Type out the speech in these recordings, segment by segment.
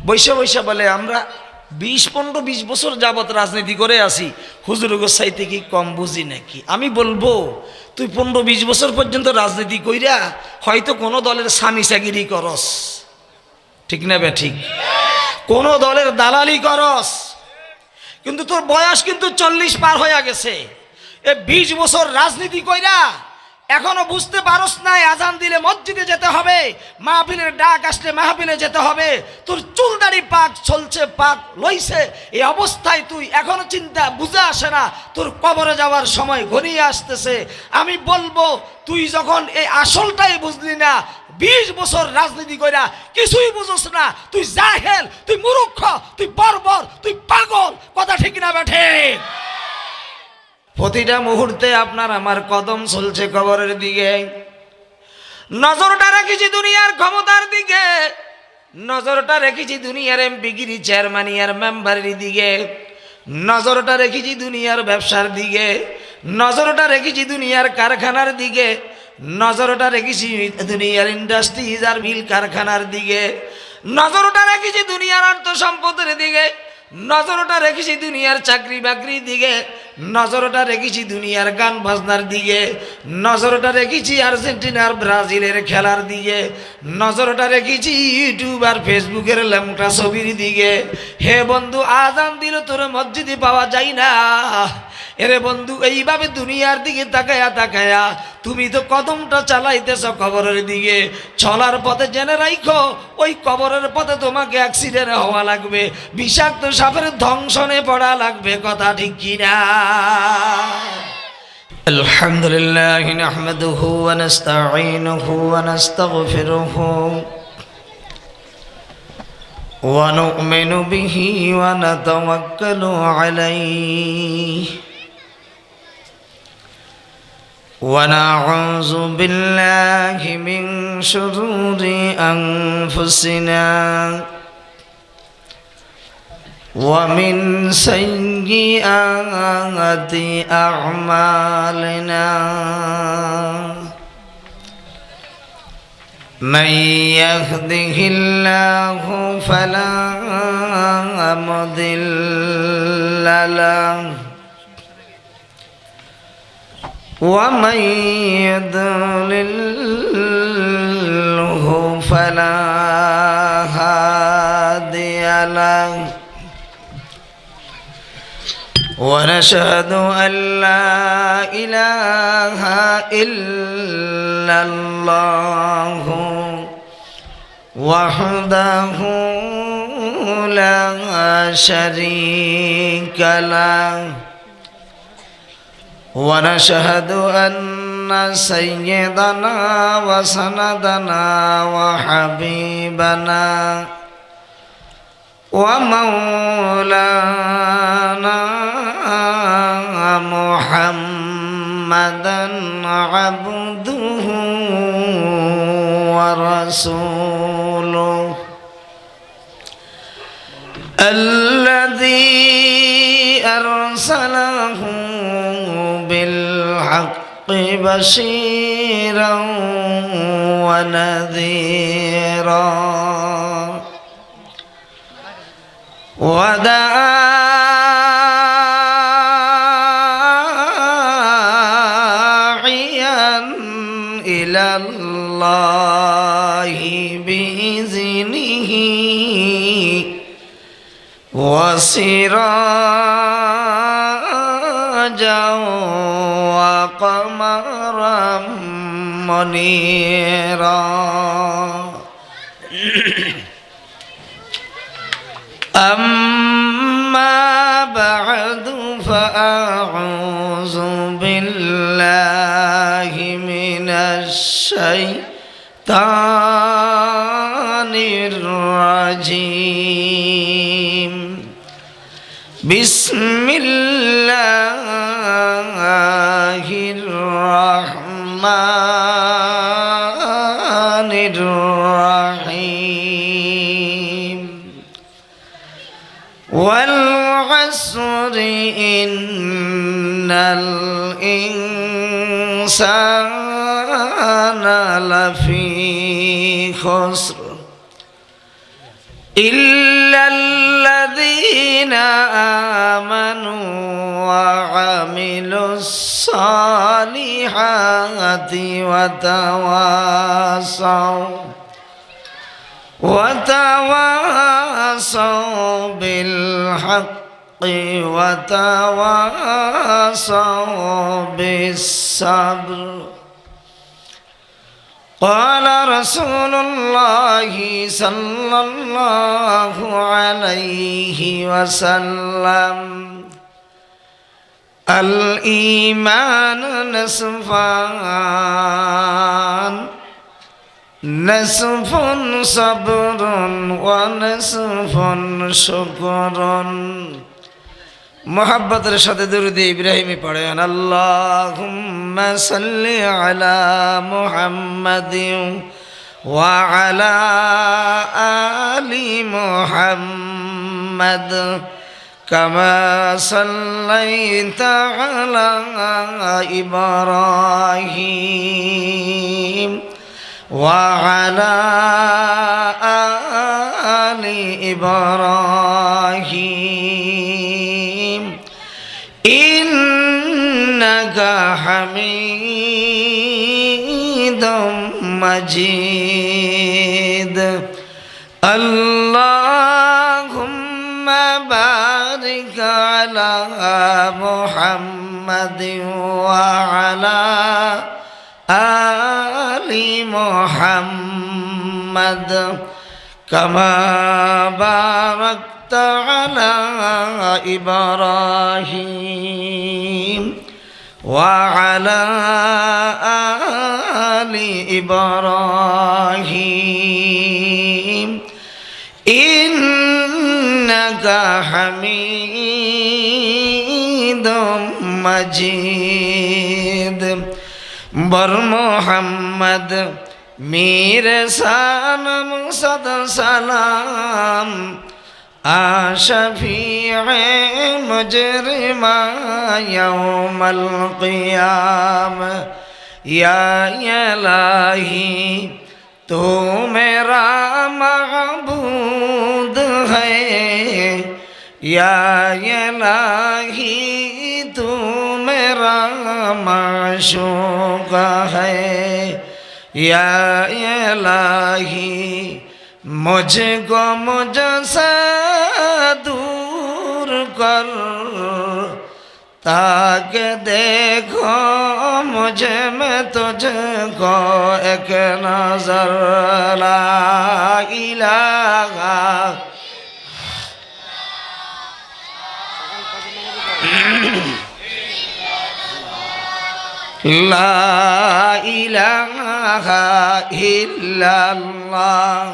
বৈশা বৈশা বলে আমরা 20 বছর যাবত রাজনীতি করে আসি, হুজুরগো চাইতে কি কম বুঝি নাকি? আমি বলবো তুই 15-20 বছর পর্যন্ত রাজনীতি কইরা হয়তো কোনো দলের স্বামী চাগিরি করস, ঠিক না বে ঠিক? কোন দলের দালালি করস, কিন্তু তোর বয়স কিন্তু 40 পার হয়ে গেছে। এ 20 বছর রাজনীতি কইরা এখনো বুঝতে পারস না আজান দিলে মসজিদে যেতে হবে, মাহফিলের ডাক আসলে মাহফিলে যেতে হবে, তোর চুলদাড়ি পাক চলছে, পাক লইছে, এই অবস্থায় তুই এখনো চিন্তা বুঝে আসে না তোর কবরে যাওয়ার সময় ঘনিয়ে আসতেছে। আমি বলবো তুই যখন এই আসলটাই বুঝলি না, 20 বছর রাজনীতি কইরা কিছুই বুঝোস না, তুই জাহেল, তুই মূর্খ, তুই বর্বর, তুই পাগল, কথা ঠিক না বেঠে? প্রতিটা মুহূর্তে আপনার আমার কদম চলছে কবরের দিকে, নজরটা রেখেছি দুনিয়ার ক্ষমতার দিকে, নজরটা রেখেছি দুনিয়ার এমপিগিরি চেয়ারম্যান আর মেম্বারের দিকে, নজরটা রেখেছি দুনিয়ার ব্যবসার দিকে, নজরটা রেখেছি দুনিয়ার কারখানার দিকে, নজরটা রেখেছি দুনিয়ার ইন্ডাস্ট্রিজ আর মিল কারখানার দিকে, নজরটা রেখেছি দুনিয়ার অর্থ সম্পদের দিকে, নজরটা রেখেছি দুনিয়ার চাকরি বাকরির দিকে, নজরটা রেখেছি দুনিয়ার গান বাজনার দিকে, নজরটা রেখেছি আর্জেন্টিনার ব্রাজিলের খেলার দিকে, নজরটা রেখেছি ইউটিউব আর ফেসবুকের ল্যাংটা ছবির দিকে। হে বন্ধু, আজান দিল তোর মসজিদে পাওয়া যায় না। এরে বন্ধু, এইভাবে দুনিয়ার দিকে তাকায়া তাকায়া তুমি তো কদমটা চালাইতেছ কবরের দিকে। চলার পথে জেনে রাখো, ওই কবরের পথে তোমাকে অ্যাক্সিডেন্ট হওয়া লাগবে, বিষাক্ত সাপের ধ্বংসনে পড়া লাগবে, কথা ঠিক কিনা? আলহামদুলিল্লাহ নাহমাদুহু ওয়া নাস্তাঈনুহু ওয়া নাস্তাগফিরুহু ওয়া নু'মিনু বিহি ওয়া নাতাওয়াক্কালু আলাইহি ونعوذ بالله من شرور أنفسنا ومن سيئات أعمالنا من يهده الله فلا مضل له ومن يضلله فلا هادي له ونشهد أن لا إله إلا الله وحده لا شريك له ونشهد أن سيدنا وسندنا وحبيبنا ومولانا محمدا عبده ورسوله الذي أرسله بالحق بشيرا ونذيرا وداعيا إلى الله بإذنه وسراجا وقمرا منيرا أما بعد فأعوذ بالله من الشيطان الرجيم بسم الله الرحمن الرحيم والعصر إن الإنسان لفي خسر إلا الذين آمنوا وعملوا الصالحات وتواصوا بالحق وتواصوا بالصبر. قال رسول الله صلى الله عليه وسلم الإيمان نصفان نصف صبر ونصف شكر. মোহাব্বতের সাথে দরুদে ইব্রাহিমি পড়েন আল্লাহুম্মা সাল্লি আলা মুহাম্মাদিন ওয়া আলা আলি মুহাম্মাদ কামা সাল্লাইতা আলা ইব্রাহিম ওয়া আলা আলি ইব্রাহিম ইন্নাকা হামিদুম মাজিদ. আল্লাহুম্মা বারিক আলা মুহাম্মাদিন ওয়া আলা আলি মুহাম্মাদ কামা বারাকতা আলা ইব্রাহিম ওয়া আলা আলি ইব্রাহিম ইন্নাকা হামিদুম মাজিদ. বর মোহাম্মদ মেরে সালাম সদ সালাম আশফিয়ে মুজরিমা ইয়াউমাল কিয়ামah या इलाही तू मेरा महबूद है या इलाही तू मेरा माशूक है या इलाही मुझको मुझसे दूर कर ताकि देखो मुझे मैं तुझको एक नजर ला इलाहा ला इलाहा इल्लल्लाह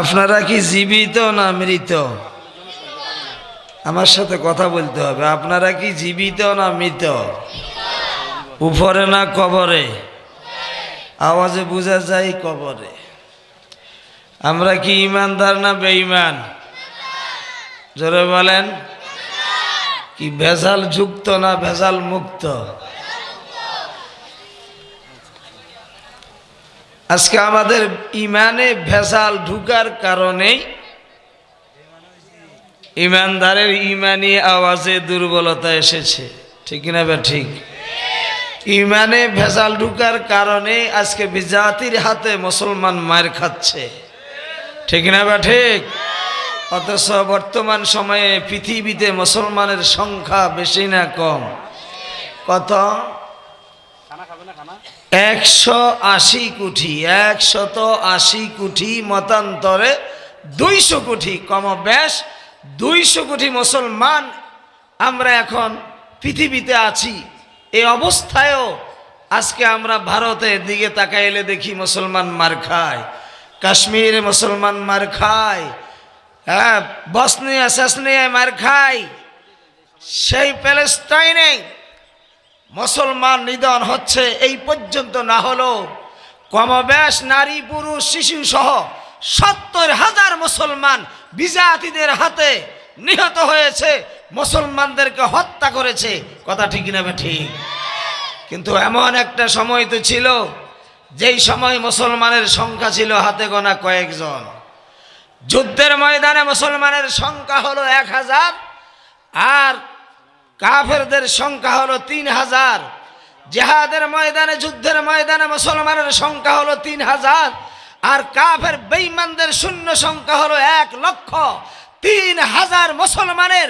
আপনারা কি জীবিত না মৃত? আমার সাথে কথা বলতে হবে। আপনারা কি জীবিত না মৃত? উপরে না কবরে? আওয়াজে বোঝা যায় কবরে। আমরা কি ইমানদার না বেঈমান? জোরে বলেন। কি ভেজাল যুক্ত না ভেজাল মুক্ত? আজকে আমাদের ইমানে ভেজাল ঢুকার কারণে ইমানদারের ইমানি আওয়াজে দুর্বলতা এসেছে, ঠিক না বে ঠিক? ইমানে ভেজাল ঢুকার কারণে আজকে বিজাতির হাতে মুসলমান মার খাচ্ছে, ঠিক না বে ঠিক? অথচ বর্তমান সময়ে পৃথিবীতে মুসলমানের সংখ্যা বেশি না কম? কত? 180 কোটি। 180 কোটি মতান্তরে 200 কোটি, কম বেশ 200 কোটি মুসলমান আমরা এখন পৃথিবীতে আছি। এই অবস্থায়ও আজকে আমরা ভারতের দিকে তাকাইলে দেখি মুসলমান মার খায়, কাশ্মীরে মুসলমান মার খায়, হ্যাঁ বসনিয়া সেসনিয়ায় মার খায়, সেই প্যালেস্টাইনে মুসলমান নিধন হচ্ছে। এই পর্যন্ত না হলো কমবেশ নারী পুরুষ শিশু সহ 70,000 মুসলমান বিজাতিদের হাতে নিহত হয়েছে, মুসলমানদেরকে হত্যা করেছে। কথা ঠিক না ঠিক? কিন্তু এমন একটা সময় তো ছিল যেই সময় মুসলমানের সংখ্যা ছিল হাতে গোনা কয়েকজন। যুদ্ধের ময়দানে মুসলমানের সংখ্যা হলো 1000 আর কাফেরদের সংখ্যা হলো 3000। জিহাদের ময়দানে, যুদ্ধের ময়দানে মুসলমানের সংখ্যা হলো 3000 আর কাফের বেঈমানদের শূন্য সংখ্যা হলো 1,00,000। 3000 মুসলমানের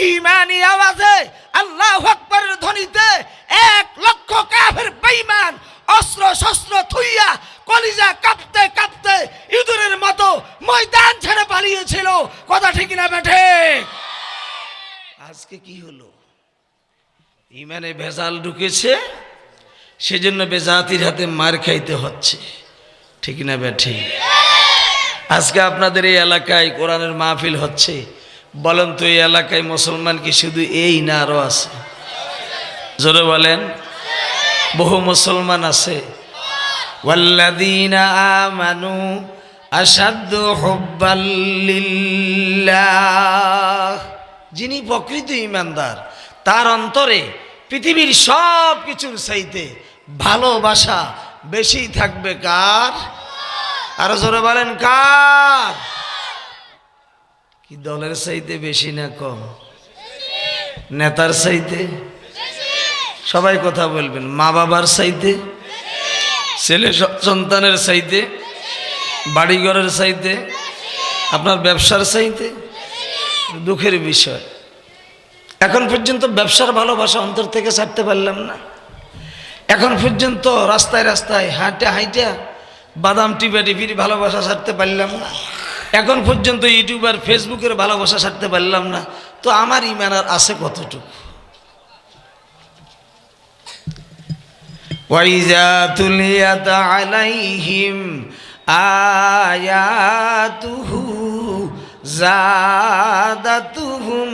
ঈমানি আওয়াজে, আল্লাহু আকবারের ধ্বনিতে 1,00,000 কাফের বেঈমান অস্ত্র শস্ত্র থুইয়া কলিজা কাঁপতে কাঁপতে ইঁদুরের মতো ময়দান ছেড়ে পালিয়েছিল। কথা ঠিক না বেঠে? আজকে কি হলো? ইমানে ভেজাল ঢুকেছে, সেজন্য বেজাতির হাতে মার খাইতে হচ্ছে। ঠিক না বেঠে? আজকে আপনাদের এই এলাকায় কোরআনের মাহফিল হচ্ছে, বলেন তো এই এলাকায় মুসলমান কি শুধু এই না আরো আছে? জোরে বলেন। বহু মুসলমান আছে। ওয়াল্লাযীনা আমানু আশাদ্দু হুব্বাল লিল্লাহ। যিনি প্রকৃত ঈমানদার তার অন্তরে পৃথিবীর সব কিছুর চাইতে ভালোবাসা বেশি থাকবে কার? আরো জোরে বলেন কার? কি দলের চাইতে বেশি না কম? নেতার চাইতে? সবাই কথা বলবেন। মা বাবার চাইতে? ছেলে সন্তানের চাইতে? বাড়িঘরের চাইতে? আপনার ব্যবসার চাইতে? দুঃখের বিষয়, এখন পর্যন্ত ব্যবসার ভালোবাসা অন্তর থেকে ছাড়তে পারলাম না। এখন পর্যন্ত রাস্তায় রাস্তায় হাঁটে হাঁটে বাদাম টিপা টিপির ভালোবাসা ছাড়তে পারলাম না। এখন পর্যন্ত ইউটিউব আর ফেসবুকের ভালোবাসা ছাড়তে পারলাম না। তো আমার ঈমান আর আছে কতটুকু? ওয়াইজা তুলিয়াত আলাইহিম আয়াতুহু জাদাতুহুম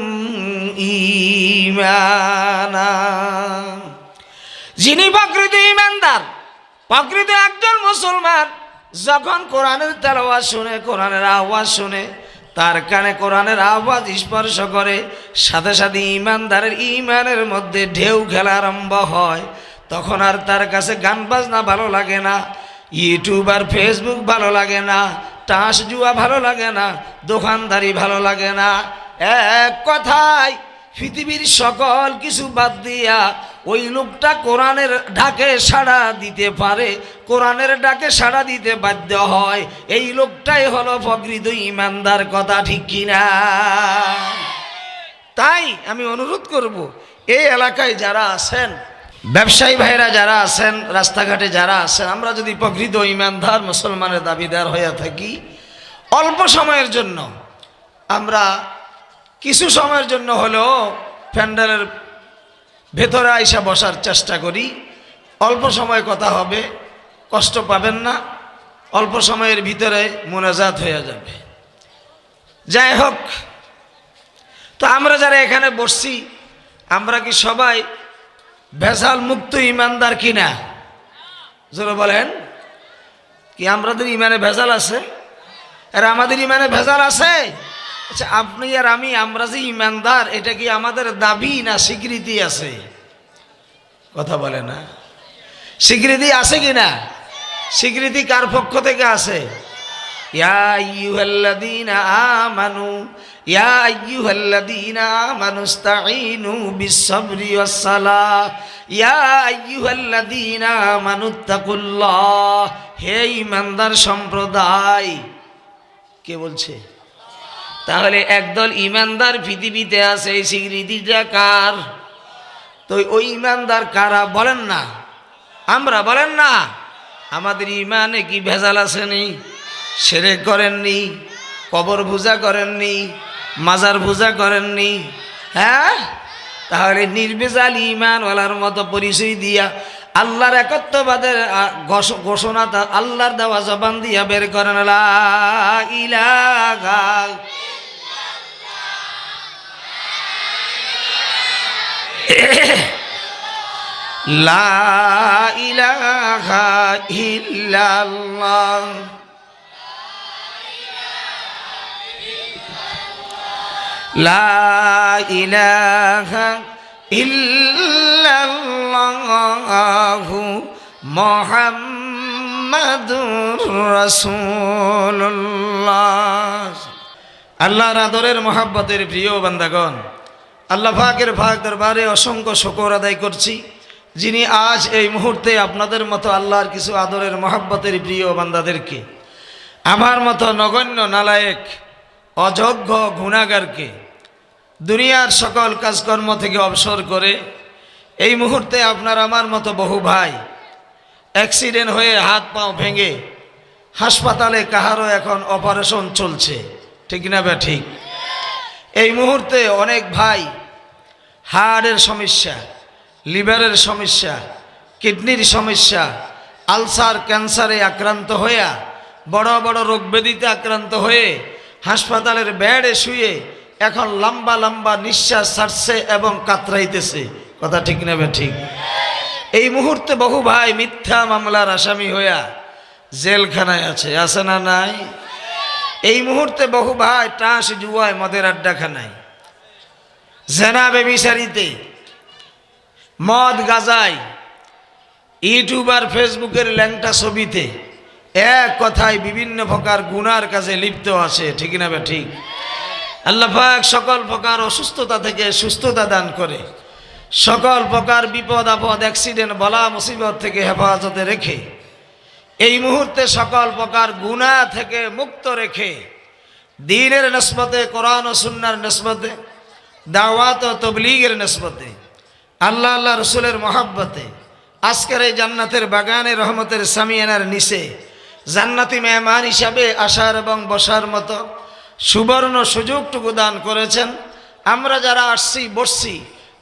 ঈমানা। যিনি প্রকৃত ঈমানদার, প্রকৃত একজন মুসলমান, যখন কোরআনের তেলাওয়াত শুনে, কোরআনের আওয়াজ শুনে, তার কানে কোরআনের আওয়াজ স্পর্শ করে, সাথে সাথে ঈমানদারের ঈমানের মধ্যে ঢেউ খেলা আরম্ভ হয়। তখন আর তার কাছে গান বাজনা ভালো লাগে না, ইউটিউব আর ফেসবুক ভালো লাগে না, তাস জুয়া ভালো লাগে না, দোকানদারি ভালো লাগে না। এক কথায় পৃথিবীর সকল কিছু বাদ দিয়া ওই লোকটা কোরআনের ডাকে সাড়া দিতে পারে, কোরআনের ডাকে সাড়া দিতে বাধ্য হয়। এই লোকটাই হলো প্রকৃত ঈমানদার। কথা ঠিক কিনা? তাই আমি অনুরোধ করব, এই এলাকায় যারা আছেন, ব্যবসায়ী ভাইরা যারা আছেন, রাস্তাঘাটে যারা আছেন, আমরা যদি প্রকৃত ঈমানদার মুসলমানের দাবিদার হয়ে থাকি, অল্প সময়ের জন্য আমরা কিছু সময়ের জন্য হলেও প্যান্ডেলের ভেতরে আইসা বসার চেষ্টা করি। অল্প সময় কথা হবে, কষ্ট পাবেন না, অল্প সময়ের ভিতরে মোনাজাত হয়ে যাবে। যাই হোক, তো আমরা যারা এখানে বসছি, আমরা কি সবাই ভেজাল মুক্ত ঈমানদার কিনা? জোরে বলেন। কি আমাদের ঈমানে ভেজাল আছে? আর আমাদের ঈমানে ভেজাল আছে? আচ্ছা, আপনি আর আমি, আমরা যে ঈমানদার, এটা কি আমাদের দাবি না স্বীকৃতি আছে? কথা বলে না। স্বীকৃতি আছে কিনা? স্বীকৃতি কার পক্ষ থেকে আছে? ইয়া আইয়ুহাল্লাযীনা আমানু, ইয়া আইয়ুহাল্লাযীনা আমানুস্তাঈনু বিস-সাবরি ওয়াস-সালাহ, ইয়া আইয়ুহাল্লাযীনা আমানুত্তাকুল্লাহ। হে ঈমানদার সম্প্রদায়, কে বলছে? তাহলে একদল ঈমানদার পৃথিবীতে আছে, এই স্বীকৃতিটা কার? তো ওই ঈমানদার কারা বলেন না? আমরা, বলেন না। আমাদের ঈমানে কি ভেজাল আসেনি? শিরক করেননি, কবর পূজা করেননি, মাজার পূজা করেননি, হ্যাঁ? তাহলে নির্ভেজাল ঈমানওয়ালার মতো পরিচয় দিয়া আল্লাহর একত্ববাদের ঘোষণা আল্লাহর দেওয়া জবান দিয়া বের করেন, লা ইলাহা লা ইলাহা ইল্লাল্লাহ, লা ইলাহা ইল্লাল্লাহু মুহাম্মাদুর রাসূলুল্লাহ। আল্লাহর আদরের মহাব্বতের প্রিয় বান্দাগণ, আল্লাহ পাকের পাক দরবারে অসংখ্য শুকর আদায় করছি, যিনি আজ এই মুহূর্তে আপনাদের মতো আল্লাহর কিছু আদরের মহাব্বতের প্রিয় বান্দাদেরকে, আমার মতো নগণ্য নালায়েক অযোগ্য গুনাহগারকে দুনিয়ার সকল কাজকর্ম থেকে অবসর করে এই মুহূর্তে আপনার আমার মতো বহু ভাই অ্যাক্সিডেন্ট হয়ে হাত পাও ভেঙে হাসপাতালে কাহারও এখন অপারেশন চলছে, ঠিক না বে ঠিক? এই মুহূর্তে অনেক ভাই হার্টের সমস্যা, লিভারের সমস্যা, কিডনির সমস্যা, আলসার ক্যান্সারে আক্রান্ত হইয়া বড় বড় রোগ ব্যাধিতে আক্রান্ত হয়ে হাসপাতালের বেডে শুয়ে এখন লম্বা লম্বা নিঃশ্বাস ছাড়ছে এবং কাতরাইতেছে, কথা ঠিক না বে ঠিক? এই মুহূর্তে বহু ভাই মিথ্যা মামলার আসামি হইয়া জেলখানায় আছে না নাই? এই মুহূর্তে বহু ভাই টাস জুয়ায় মদের আড্ডাখানায়, জেনা বেবিচারিতে, মদ গাজায়, ইউটিউব আর ফেসবুকের ল্যাংটা ছবিতে, এক কথায় বিভিন্ন প্রকার গুনার কাজে লিপ্ত আছে, ঠিক না বে ঠিক? আল্লাহ পাক সকল প্রকার অসুস্থতা থেকে সুস্থতা দান করে, সকল প্রকার বিপদ আপদ অ্যাক্সিডেন্ট বলা মুসিবত থেকে হেফাজতে রেখে এই মুহূর্তে সকল প্রকার গুনাহ থেকে মুক্ত রেখে দ্বীনের নিসবতে, কোরআন ও সুন্নাহর নিসবতে, দাওয়াত ও তাবলীগের নিসবতে, আল্লাহ আল্লাহ রসুলের মহব্বতে আজকের এই জান্নাতের বাগানে রহমতের সামিয়ানার নিচে জান্নাতি মেহমান হিসাবে আসার এবং বসার মতো সুবর্ণ সুযোগটুকু দান করেছেন। আমরা যারা আসছি বসছি,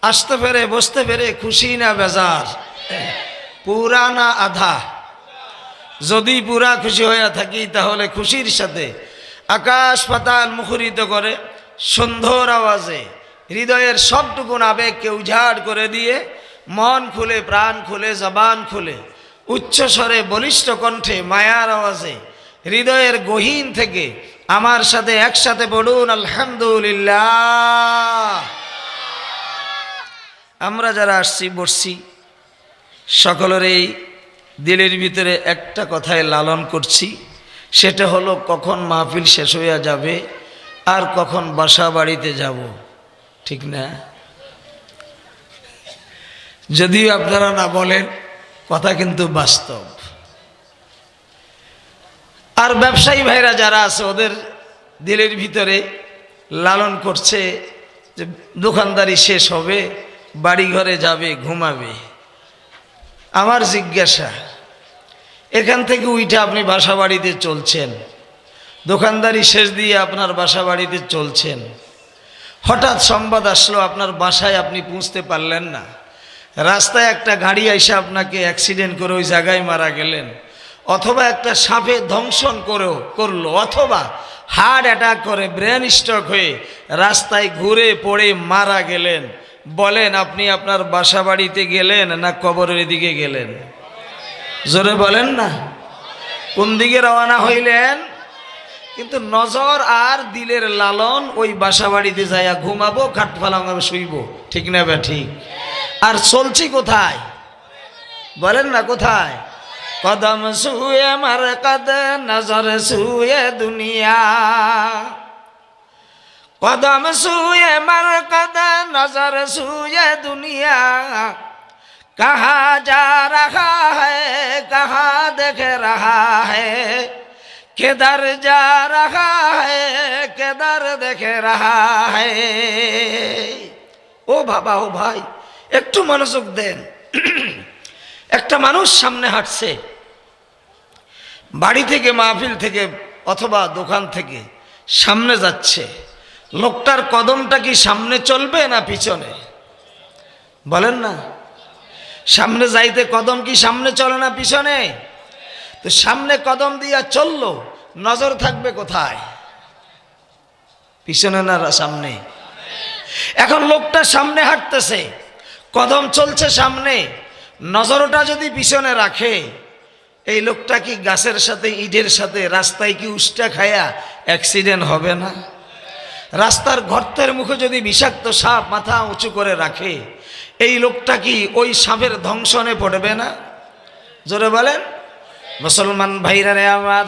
আসতে পেরে বসতে পেরে খুশি না বেজার, পুরা না আধা? যদি পুরা খুশি হয়ে থাকি তাহলে খুশির সাথে আকাশ পাতাল মুখরিত করে সুন্দর আওয়াজে হৃদয়ের সবটুকুন আবেগকে উজাড় করে দিয়ে মন খুলে, প্রাণ খুলে, জবান খুলে, উচ্চস্বরে বলিষ্ঠ কণ্ঠে মায়ার আওয়াজে হৃদয়ের গহীন থেকে আমার সাথে একসাথে বলুন আলহামদুলিল্লাহ। আমরা যারা আসছি বসছি সকলের এই দিলের ভিতরে একটা কথায় লালন করছি, সেটা হলো কখন মাহফিল শেষ হইয়া যাবে আর কখন বাসা বাড়িতে যাব, ঠিক না? যদিও আপনারা না বলেন, কথা কিন্তু বাস্তব। আর ব্যবসায়ী ভাইরা যারা আছে ওদের দিলের ভিতরে লালন করছে যে দোকানদারি শেষ হবে, বাড়ি ঘরে যাবে, ঘুমাবে। আমার জিজ্ঞাসা, এখান থেকে উইটা আপনি বাসা বাড়িতে চলছেন, দোকানদারি শেষ দিয়ে আপনার বাসা বাড়িতে চলছেন, হঠাৎ সংবাদ আসলো আপনার বাসায় আপনি পৌঁছতে পারলেন না, রাস্তায় একটা গাড়ি এসে আপনাকে অ্যাক্সিডেন্ট করে ওই জায়গায় মারা গেলেন, অথবা একটা সাপে দংশন করলো, অথবা হার্ট অ্যাটাক করে ব্রেন স্ট্রোক হয়ে রাস্তায় ঘুরে পড়ে মারা গেলেন, বলেন আপনি আপনার বাসা বাড়িতে গেলেন না কবরের দিকে গেলেন? জোরে বলেন না, কোন দিকে রওনা হইলেন? কিন্তু নজর আর দিলের লালন ওই বাসা বাড়িতে যাইয়া ঘুমাবো, খাট ফালাঙ্গাবে শুইব, ঠিক না বে ঠিক? আর চলছি কোথায় বলেন না, কোথায়? কদম সুয়ে মার কদ নজর সুয়ে দুনিয়া, কদম সুয়ে মার কদ নজর সুয়ে দুনিয়া, कहा जा रहा है कहाँ देख रहा है, किधर जा रहा है किधर देख रहा है। ও বাবা, ও ভাই, একটু মনোযোগ দেন। একটা মানুষ সামনে হাঁটছে, বাড়ি থেকে, মাহফিল থেকে অথবা দোকান থেকে সামনে যাচ্ছে, লোকটার কদমটা কি সামনে চলবে না পিছনে? বলেন না, সামনে যাইতে কদম কি সামনে চলে না পিছনে? তো সামনে কদম দিয়া চললো, নজর থাকবে কোথায়? পিছনে না সামনে? এখন লোকটা সামনে হাঁটতেছে, কদম চলছে সামনে, নজরটা যদি পিছনে রাখে, এই লোকটা কি গাছের সাথে ইটের সাথে রাস্তায় কি উষ্টা খায়া অ্যাক্সিডেন্ট হবে না? রাস্তার গর্তের মুখে যদি বিষাক্ত সাপ মাথা উঁচু করে রাখে, এই লোকটা কি ওই সাপের ধ্বংসনে পড়বে না? জোরে বলেন। মুসলমান ভাইরা রে আমার,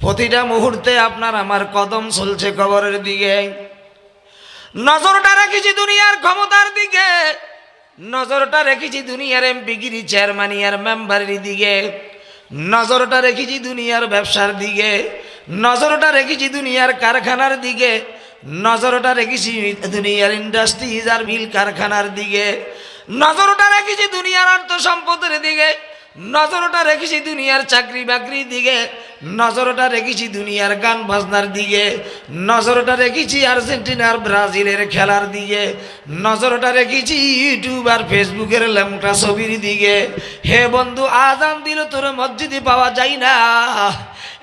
প্রতিটা মুহূর্তে আপনার আমার কদম চলছে কবরের দিকে। নজরটা রেখেছি দুনিয়ার ক্ষমতার দিকে, নজরটা রেখেছি দুনিয়ার এমপিগিরি চেয়ারম্যানি আর মেম্বারের দিকে, নজরটা রেখেছি দুনিয়ার ব্যবসার দিকে, নজরটা রেখেছি দুনিয়ার কারখানার দিকে, নজরটা রেখেছি দুনিয়ার ইন্ডাস্ট্রিজ আর মিল কারখানার দিকে, নজরটা রেখেছি দুনিয়ার অর্থ সম্পদের দিকে, নজরটা রেখেছি দুনিয়ার চাকরি বাকরির দিকে, নজরটা রেখেছি দুনিয়ার গান বাজনার দিকে, নজরটা রেখেছি আর্জেন্টিনার ব্রাজিলের খেলার দিকে, নজরটা রেখেছি ইউটিউব আর ফেসবুকের ল্যাংটা ছবির দিকে। হে বন্ধু, আজান দিল তোর মসজিদে পাওয়া যায় না।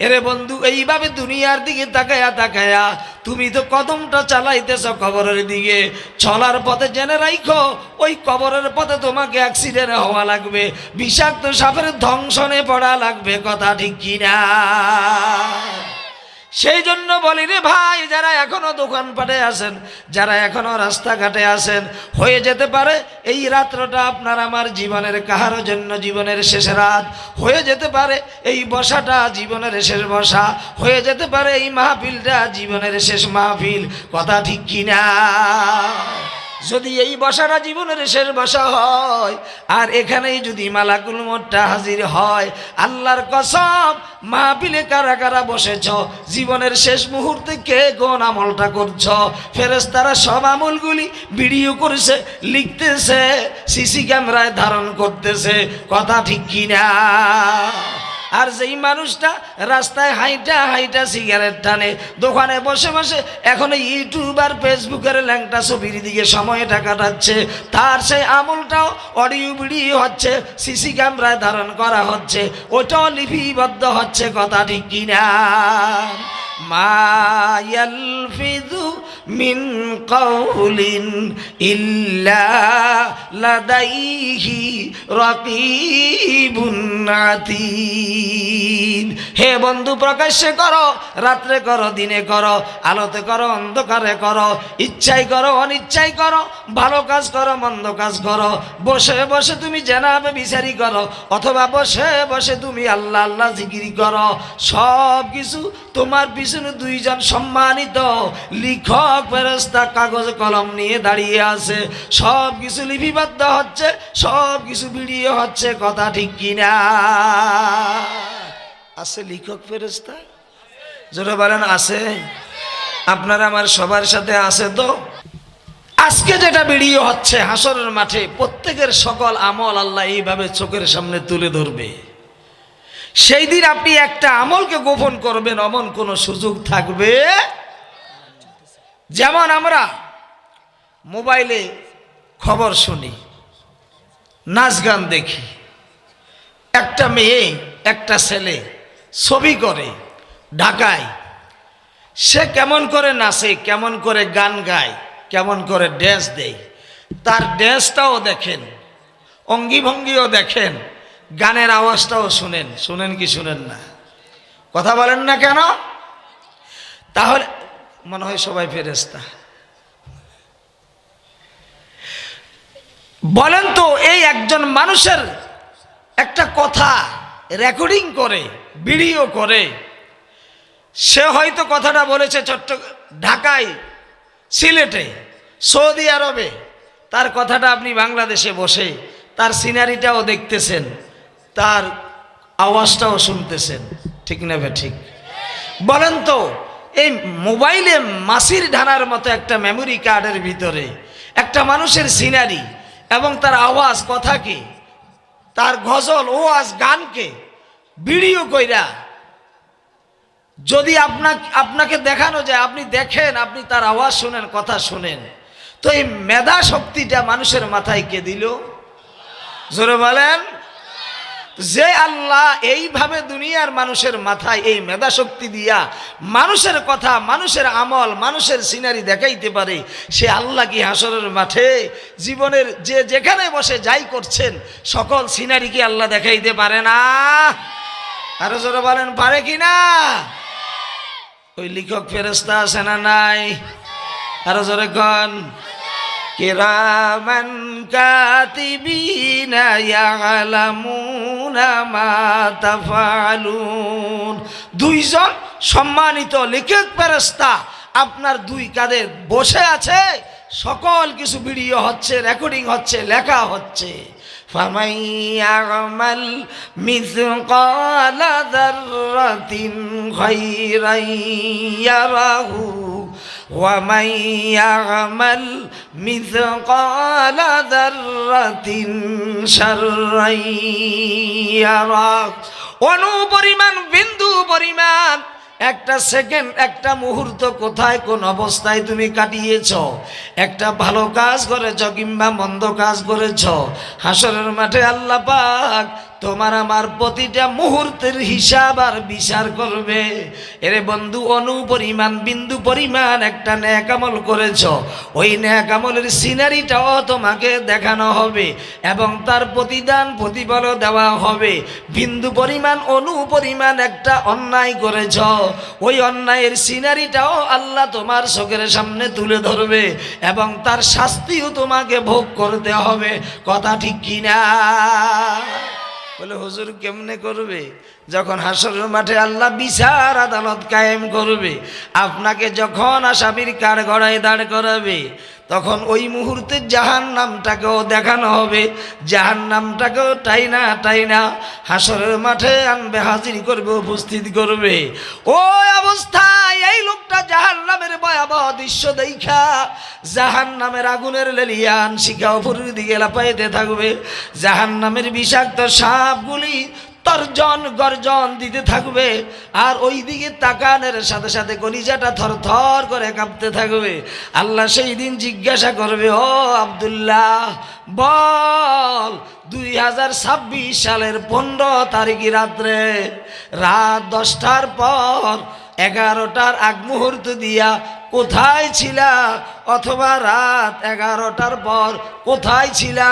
এরে বন্ধু, এইভাবে দুনিয়ার দিকে তাকায়া তাকায়া তুমি তো কদমটা চালাইতেছ কবরের দিকে। চলার পথে জেনে রাখো, ওই কবরের পথে তোমাকে অ্যাক্সিডেন্ট হওয়া লাগবে, বিষাক্ত সাপের ধ্বংসনে পড়া লাগবে। কথা ঠিক কিনা? সেই জন্য বলি রে ভাই, যারা এখনো দোকানপাটে আছেন, যারা এখনো রাস্তাঘাটে আছেন, হয়ে যেতে পারে এই রাত্রটা আপনার আমার জীবনের কাহার জন্য জীবনের শেষ রাত, হয়ে যেতে পারে এই বসাটা জীবনের শেষ বসা, হয়ে যেতে পারে এই মাহফিলটা জীবনের শেষ মাহফিল। কথা ঠিক কিনা? যদি এই বসাটা জীবনের শেষ বসা হয় আর এখানেই যদি মালাকুল মউতটা হাজির হয়, আল্লাহর কসম, মাহফিলে কারা কারা বসেছ, জীবনের শেষ মুহূর্তে কে কোন আমলটা করছ, ফেরেশতারা সব আমলগুলি ভিডিও করেছে, লিখতেছে, সিসি ক্যামেরায় ধারণ করতেছে। কথা ঠিক কিনা? আর যেই মানুষটা রাস্তায় হাইটা হাইটা সিগারেট টানে, দোকানে বসে বসে এখন ইউটিউব আর ফেসবুকের ল্যাংটা ছবির দিকে সময়টা কাটাচ্ছে, তার সেই আমলটাও অডিও ভিডিও হচ্ছে, সিসি ক্যামেরায় ধারণ করা হচ্ছে, ওটাও লিপিবদ্ধ হচ্ছে। কথা ঠিক কিনা? মা ইয়ালফিযু মিন কাউলিন ইল্লা লাদাইহি রাকীবুন আতীদ। হে বন্ধু, প্রকাশ্যে করো, রাত্রে করো, দিনে করো, আলোতে করো, অন্ধকারে করো, ইচ্ছাই করো, অনিচ্ছাই করো, ভালো কাজ করো, মন্দ কাজ করো, বসে বসে তুমি জানাবে বিচারি করো, অথবা বসে বসে তুমি আল্লাহ আল্লাহ জিকিরি করো, সব কিছু তোমার পিছনে দুইজন সম্মানিত লিখক ফেরেশতা কাগজ কলম নিয়ে দাঁড়িয়ে আছে, সব কিছু লিপিবদ্ধ হচ্ছে, সব কিছু ভিডিও হচ্ছে। কথা ঠিক কিনা? আছে লিখক ফেরেশতা? জোরে বলেন আছে? আপনারা আমার সবার সাথে আছে তো? আজকে যেটা ভিডিও হচ্ছে হাসরের মাঠে, প্রত্যেকের সকল আমল আল্লাহ এইভাবে চোখের সামনে তুলে ধরবে। সেই দিন আপনি একটা আমলকে গোপন করবেন এমন কোনো সুযোগ থাকবে? যেমন আমরা মোবাইলে খবর শুনি, নাচ গান দেখি, একটা মেয়ে একটা ছেলে ছবি করে ঢাকায়, সে কেমন করে নাচে, কেমন করে গান গায়, কেমন করে ড্যান্স দেয়, তার ড্যান্সটাও দেখেন, অঙ্গি ভঙ্গিও দেখেন, গানের আওয়াজটাও শুনেন। শুনেন কি শুনেন না? কথা বলেন না কেন? তাহলে মনে হয় সবাই ফেরেশতা। বলেন তো, এই একজন মানুষের একটা কথা রেকর্ডিং করে, ভিডিও করে, সে হয়তো কথাটা বলেছে ঢাকায়, সিলেটে, সৌদি আরবে, তার কথাটা আপনি বাংলাদেশে বসে তার সিনারিটাও দেখতেছেন, তার আওয়াজটাও শুনতেছেন। ঠিক না বে ঠিক? বলেন তো, এই মোবাইলে মাছির ঢানার মতো একটা মেমোরি কার্ডের ভিতরে একটা মানুষের সিনারি এবং তার আওয়াজ, কথাকে, তার গজল, ওয়াজ, গানকে ভিডিও কইরা যদি আপনাকে দেখানো যায়, আপনি দেখেন, আপনি তার আওয়াজ শুনেন, কথা শুনেন, তো এই মেধা শক্তিটা মানুষের মাথায় কে দিল? জোরে বলেন। যে আল্লাহ এইভাবে দুনিয়ার মানুষের মাথায় এই মেধা শক্তি দিয়া মানুষের কথা, মানুষের আমল, মানুষের সিনারি দেখাইতে পারে, সে আল্লাহ কি হাসরের মাঠে জীবনের যে যেখানে বসে যাই করছেন সকল সিনারি কি আল্লাহ দেখাইতে পারে না? আরো জোরে বলেন, পারে কি না? ওই লিখক ফেরেশতা আছে না নাই? আরো জোরে কন। কিরামান কাতিবিনা ইয়ালামুনা মা তাফআলুন। দুইজন সম্মানিত লিখক ফেরেশতা আপনার দুই কাঁধে বসে আছে, সকল কিছু ভিডিও হচ্ছে, রেকর্ডিং হচ্ছে, লেখা হচ্ছে। ফামান ইয়ামাল মিসকালা যাররাতিন খায়রান ইয়ারাহু ওয়া মান ইয়ামাল মিসকালা যাররাতিন শাররান ইয়ারাহু। অনুপরিমাণ বিন্দু পরিমাণ একটা সেকেন্ড, একটা মুহূর্ত কোথায় কোন অবস্থায় তুমি কাটিয়েছ, একটা ভালো কাজ করেছ কিংবা মন্দ কাজ করেছ, হাসরের মাঠে আল্লাহ পাক তোমার আমার প্রতিটা মুহূর্তের হিসাব আর বিচার করবে। এরে বন্ধু, অনুপরিমাণ বিন্দু পরিমাণ একটা নেক আমল করেছ, ওই নেক আমলের সিনারিটাও তোমাকে দেখানো হবে এবং তার প্রতিদান প্রতিফল দেওয়া হবে। বিন্দু পরিমাণ অনুপরিমাণ একটা অন্যায় করেছ, ওই অন্যায়ের সিনারিটাও আল্লাহ তোমার চোখের সামনে তুলে ধরবে এবং তার শাস্তিও তোমাকে ভোগ করতে হবে। কথা ঠিক কিনা? বলে হুজুর কেমনে করবে? যখন হাসরের মাঠে আল্লাহ বিচার আদালত কায়েম করবে, আপনাকে যখন আসামির কাঠগড়ায় দাঁড় করাবে, তখন ওই মুহূর্তে জাহান্নামটাকেও দেখানো হবে। জাহান্নামটাকেও টাইনা হাসরের মাঠে আনবে, হাজির করবে, উপস্থিত করবে। ওই অবস্থায় এই লোকটা জাহান্নামের ভয়াবহ দৃশ্য দেখা জাহান্নামের আগুনের লেলিয়ান শিখা উপরের দিকে লাফাইতে থাকবে। জাহান্নামের বিষাক্ত সাপগুলি তর্জন গর্জন দিতে থাকবে, আর ওই দিকে তাকানের সাথে সাথে কলিজাটা থরথর করে কাঁপতে থাকবে। আল্লাহ সেই দিন জিজ্ঞাসা করবে, ও আব্দুল্লাহ বল, 2026 সালের 15 তারিখ রাত্রে রাত 10টার পর 11টার আগ মুহূর্ত দিয়া কোথায় ছিলা, অথবা রাত 11টার পর কোথায় ছিলা?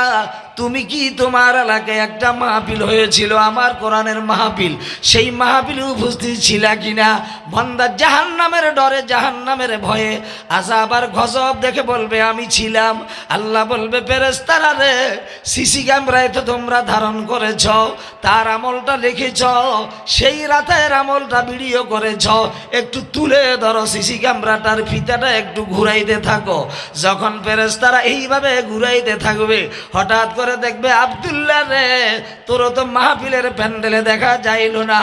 তুমি কি তোমার এলাকায় একটা মাহফিল হয়েছিল, আমার কোরআনের মাহফিল, সেই মাহফিলে উপস্থিত ছিলা কিনা? বান্দা জাহান্নামের ডরে, জাহান্নামের ভয়ে, আযাব আর গজব দেখে বলবে আমি ছিলাম। আল্লাহ বলবে, ফেরেশতারা রে, সিসি ক্যামেরায় তো তোমরা ধারণ করেছ, তার আমলটা লিখেছ, সেই রাতের আমলটা ভিডিও করেছ, একটু তুলে ধরো সিসি ক্যামেরাটার ফিতাটা একটু ঘুরাইতে থাকো। যখন ফেরেশতারা এইভাবে ঘুরাইতে থাকবে, হঠাৎ করে দেখবে আব্দুল্লাহ রে, তোর তো মাহফিলের প্যান্ডেলে দেখা যাইল না,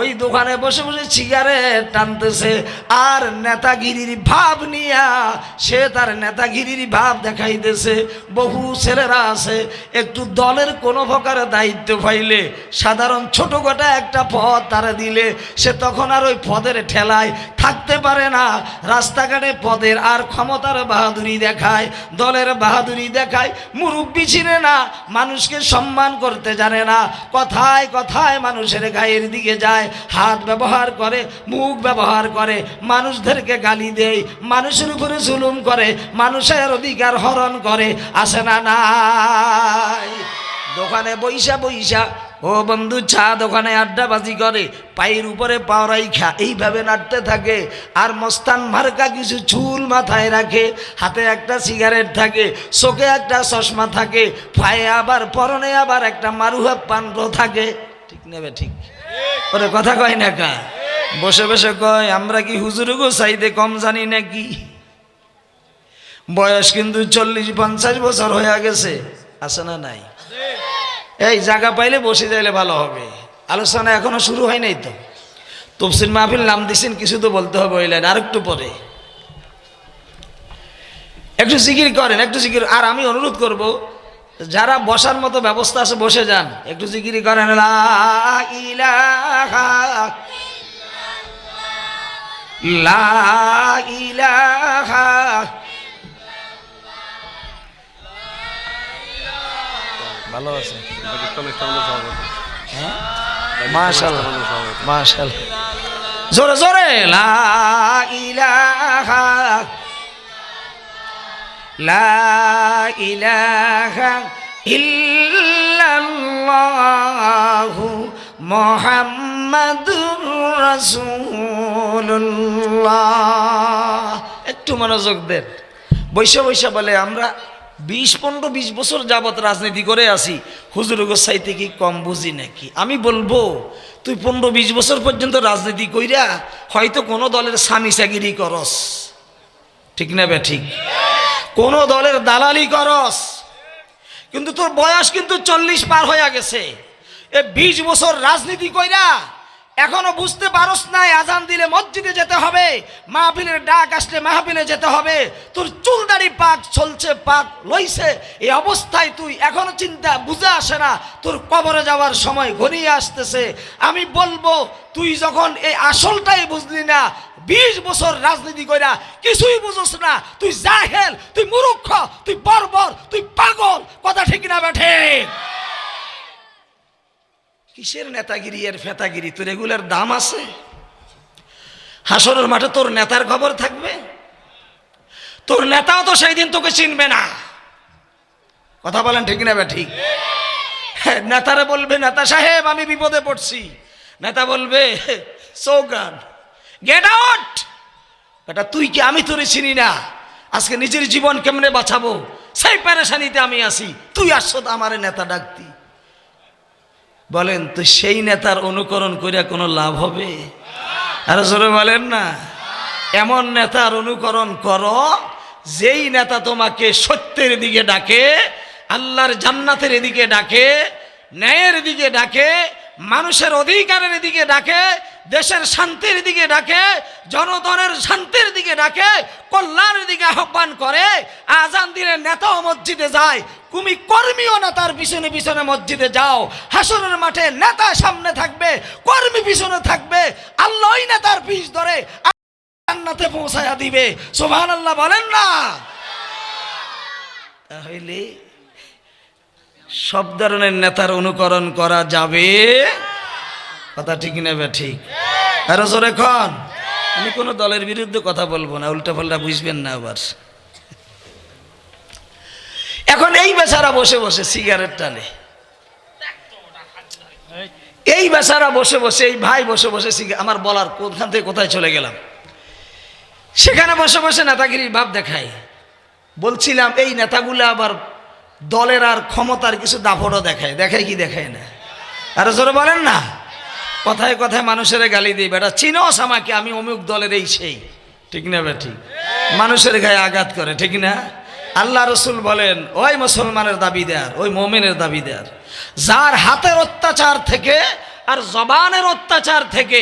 ওই দোকানে বসে বসে সিগারেট টানতেছে আর নেতাগিরির ভাব নিয়া সে তার নেতাগিরির ভাব দেখাইতেছে। বহু ছেলেরা আছে, একটু দলের কোনো প্রকার দায়িত্ব পাইলে, সাধারণ ছোটখাটো একটা পদ তারা দিলে, সে তখন আর ওই পদের ঠেলায় থাকতে পারে না। রাস্তাঘাটে পদের আর ক্ষমতার বাহাদুরি দেখায়, দলের বাহাদুরি দেখায়, মুরব্বি চিনে না, মানুষকে সম্মান করতে জানে না, কথায় কথায় মানুষের গায়ের দিকে যায়, হাত ব্যবহার করে, মুখ ব্যবহার করে, মানুষদেরকে গালি দেয়, মানুষের উপরে জুলুম করে, মানুষের অধিকার হরণ করে। আসে না নাই? দোকানে বইসা বইসা, ও বন্ধু, চা দোকানে আড্ডাবাজি করে, পায়ের উপরে পাওরাই খা, এইভাবে নাড়তে থাকে, আর মস্তান মার্কা কিছু চুল মাথায় রাখে, হাতে একটা সিগারেট থাকে, চোখে একটা চশমা থাকে, পায়ে আবার পরনে আবার একটা মারুহা পান্ড থাকে। ঠিক নেবে? ঠিক ওরে কথা কয় না কা? বসে বসে কয় আমরা কি হুজুর গো চাইতে কম জানি নাকি? বয়স কিন্তু 40-50 বছর হয়ে গেছে। আছে না নাই? এই জায়গা পাইলে বসে যাইলে ভালো হবে। আলোচনা এখনো শুরু হয় নাই তো। তফসির মাহফিল নাম দিচ্ছেন, কিছু তো বলতে হবে ওই লাইন, আর একটু পরে একটু জিকির করেন, একটু জিকির। আর আমি অনুরোধ করব, যারা বসার মতো ব্যবস্থা আছে বসে যান, একটু জিকির করেন। লা ইলাহা লা ইলাহা ভালো আছে। মাশাআল্লাহ মাশাআল্লাহ, জোরে জোরে। লা ইলাহা লা ইলাহা ইল্লাল্লাহু মুহাম্মাদুর রাসূলুল্লাহ। রাসূলুল্লাহ। একটু মনোযোগ দেন। বৈশা বৈশা বলে আমরা 20 বছর যাবত রাজনীতি করে আসি, হুজুর গোসাইতে কি কম বুঝি নাকি? আমি বলবো তুই 15-20 বছর পর্যন্ত রাজনীতি কইরা হয়তো কোনো দলের সামিসাগিরি করস, ঠিক না বে ঠিক? কোনো দলের দালালি করস, কিন্তু তোর বয়স কিন্তু 40 পার হয়ে গেছে। এ 20 বছর রাজনীতি কইরা এখনো বুঝতে পারস নাই আজান দিলে মসজিদে যেতে হবে, মাহফিলের ডাক আসলে মাহফিলে যেতে হবে। তোর চুল দাড়ি পাক চলছে, পাক লইছে, এই অবস্থায় তুই এখনো চিন্তা বুঝে আসে না তোর কবরে যাওয়ার সময় ঘনিয়ে আসতেছে। আমি বলবো তুই যখন এই আসলটাই বুঝলি না, 20 বছর রাজনীতি কইরা কিছুই বুঝোস না, তুই জাহেল, তুই মূর্খ, তুই বর্বর, তুই পাগল। কথা ঠিক না বেঠে? কিসের নেতাগিরি এর ফেতাগিরি? তোর এগুলোর দাম আছে? হাসরের মাঠে তোর নেতার খবর থাকবে? তোর নেতাও তো সেই দিন তোকে চিনবে না। কথা বলেন ঠিক না বে ঠিক? নেতারে বলবে নেতা সাহেব আমি বিপদে পড়ছি, নেতা বলবে সৌগান গেট আউট। বেটা তুই কি আমি তোরে চিনি না? আজকে নিজের জীবন কেমনে বাঁচাবো সেই পেরেশানিতে আমি আছি, তুই আসছো আমারে নেতা ডাকতি। বলেন তো সেই নেতার অনুকরণ করে কোনো লাভ হবে? আর জোরে বলেন না। এমন নেতার অনুকরণ করো যেই নেতা তোমাকে সত্যের দিকে ডাকে, আল্লাহর জান্নাতের দিকে ডাকে, ন্যায়ের দিকে ডাকে, মানুষের অধিকারের দিকে ডাকে, দেশের শান্তির দিকে ডাকে, জনগণের শান্তির দিকে ডাকে, কল্যাণের দিকে আহ্বান করে। আজান দিলে নেতাও মসজিদে যায়, তুমি কর্মীও নেতার পিছনে পিছনে মসজিদে যাও। হাসরের মাঠে নেতা সামনে থাকবে, কর্মী পিছনে থাকবে, আল্লাহই নেতার পিছ ধরে জান্নাতে পৌঁছায়া দিবে। সুবহানাল্লাহ বলেন না? তাহলে সব ধরনের নেতার অনুকরণ করা যাবে? কথা ঠিক নেবে ঠিক? আরো জোরে খন। আমি কোনো দলের বিরুদ্ধে কথা বলবো না, উল্টা পাল্টা বুঝবেন না আবার। এখন এই বেচারা বসে বসে সিগারেট টানে, এই বেচারা বসে বসে, এই ভাই বসে বসে আমার বলার কোনখান থেকে কোথায় চলে গেলাম, সেখানে বসে বসে নেতাগিরির ভাব দেখায়। বলছিলাম এই নেতাগুলো আবার দলের আর ক্ষমতার কিছু দাপটও দেখায়। দেখায় কি দেখায় না? আরো জোরে বলেন না। কথায় কথায় মানুষের গালি দিই, বেটা চিনোস আমাকে, আমি অমুক দলের এই সেই, ঠিক না বেটি? মানুষের গায়ে আঘাত করে, ঠিক না? আল্লাহ রসুল বলেন ওই মুসলমানের দাবিদার, ওই মোমেনের দাবিদার যার হাতের অত্যাচার থেকে আর জবানের অত্যাচার থেকে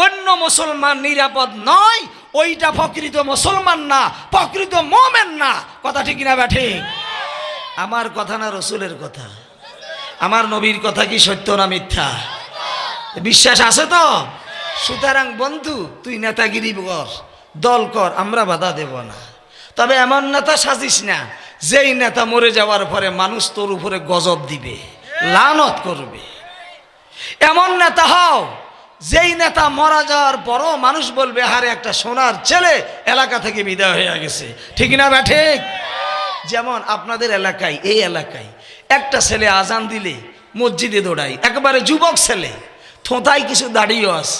অন্য মুসলমান নিরাপদ নয়, ওইটা প্রকৃত মুসলমান না, প্রকৃত মোমেন না। কথা ঠিক না বেঠি? আমার কথা না রসুলের কথা? আমার নবীর কথা কি সত্য না মিথ্যা? বিশ্বাস আছে তো? সুতরাং বন্ধু তুই নেতাগিরি কর, দল কর, আমরা বাধা দেব না। তবে এমন নেতা সাজিস না যেই নেতা মরে যাওয়ার পরে মানুষ তোর উপরে গজব দিবে, লানত করবে। এমন নেতা হও যেই নেতা মারা যাওয়ার পরও মানুষ বলবে হারে একটা সোনার ছেলে এলাকা থেকে বিদায় হয়ে গেছে, ঠিক না বে ঠিক? যেমন আপনাদের এলাকায়, এই এলাকায় একটা ছেলে আজান দিলে মসজিদে দৌড়াই, একেবারে যুবক ছেলে, থোঁতায় কিছু দাঁড়িয়েও আছে।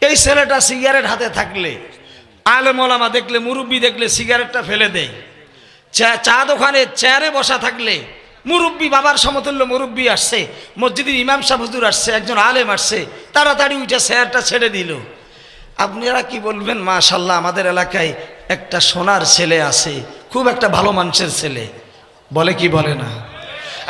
এই ছেলেটা সিগারেট হাতে থাকলে আলেম ওলামা দেখলে, মুরব্বী দেখলে সিগারেটটা ফেলে দেয়। চা দোকানে চেয়ারে বসা থাকলে মুরব্বী, বাবার সমতুল্য মুরব্বী আসছে, মসজিদের ইমাম সাহেব হুজুর আসছে, একজন আলেম আসছে, তাড়াতাড়ি উঠে চেয়ারটা ছেড়ে দিল। আপনারা কি বলবেন? মাশাআল্লাহ আমাদের এলাকায় একটা সোনার ছেলে আছে, খুব একটা ভালো মানুষের ছেলে, বলে কি বলে না?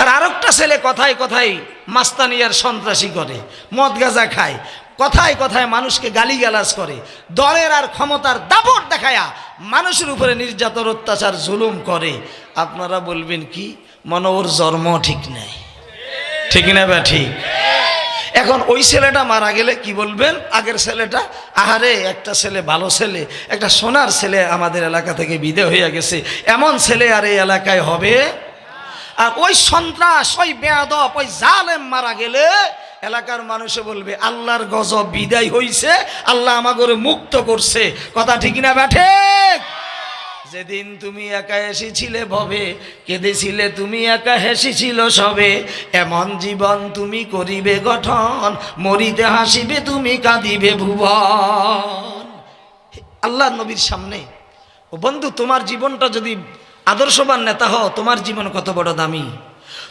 আর আরেকটা ছেলে কথায় কথায় মাস্তানি আর সন্ত্রাসী করে, মদ গাঁজা খায়, কথায় কথায় মানুষকে গালিগালাজ করে, দলের আর ক্ষমতার দাপট দেখায়া মানুষের উপরে নির্যাতন, অত্যাচার, জুলুম করে। আপনারা বলবেন কি মনে ওর জন্ম ঠিক নেই, ঠিক না বা ঠিক? এখন ওই ছেলেটা মারা গেলে কি বলবেন? আগের ছেলেটা আহারে একটা ছেলে, ভালো ছেলে, একটা সোনার ছেলে আমাদের এলাকা থেকে বিদায় হয়ে গেছে, এমন ছেলে আর এই এলাকায় হবে? আর ওই সন্ত্রাস, ওই বেয়াদব, ওই জালেম মারা গেলে এলাকার মানুষে বলবে আল্লাহর গজব বিদায় হইছে, আল্লাহ আমাকে মুক্ত করছে। কথা ঠিক না ব্যাঠে? যেদিন তুমি একা এসেছিলে ভবে, কেঁদেছিলে তুমি একা, হেসেছিল সবে, এমন জীবন তুমি করিবে গঠন, মরিতে হাসিবে তুমি, কাঁদিবে ভুবন। আল্লাহ নবীর সামনে, ও বন্ধু তোমার জীবনটা যদি আদর্শবান নেতা হও, তোমার জীবন কত বড় দামি।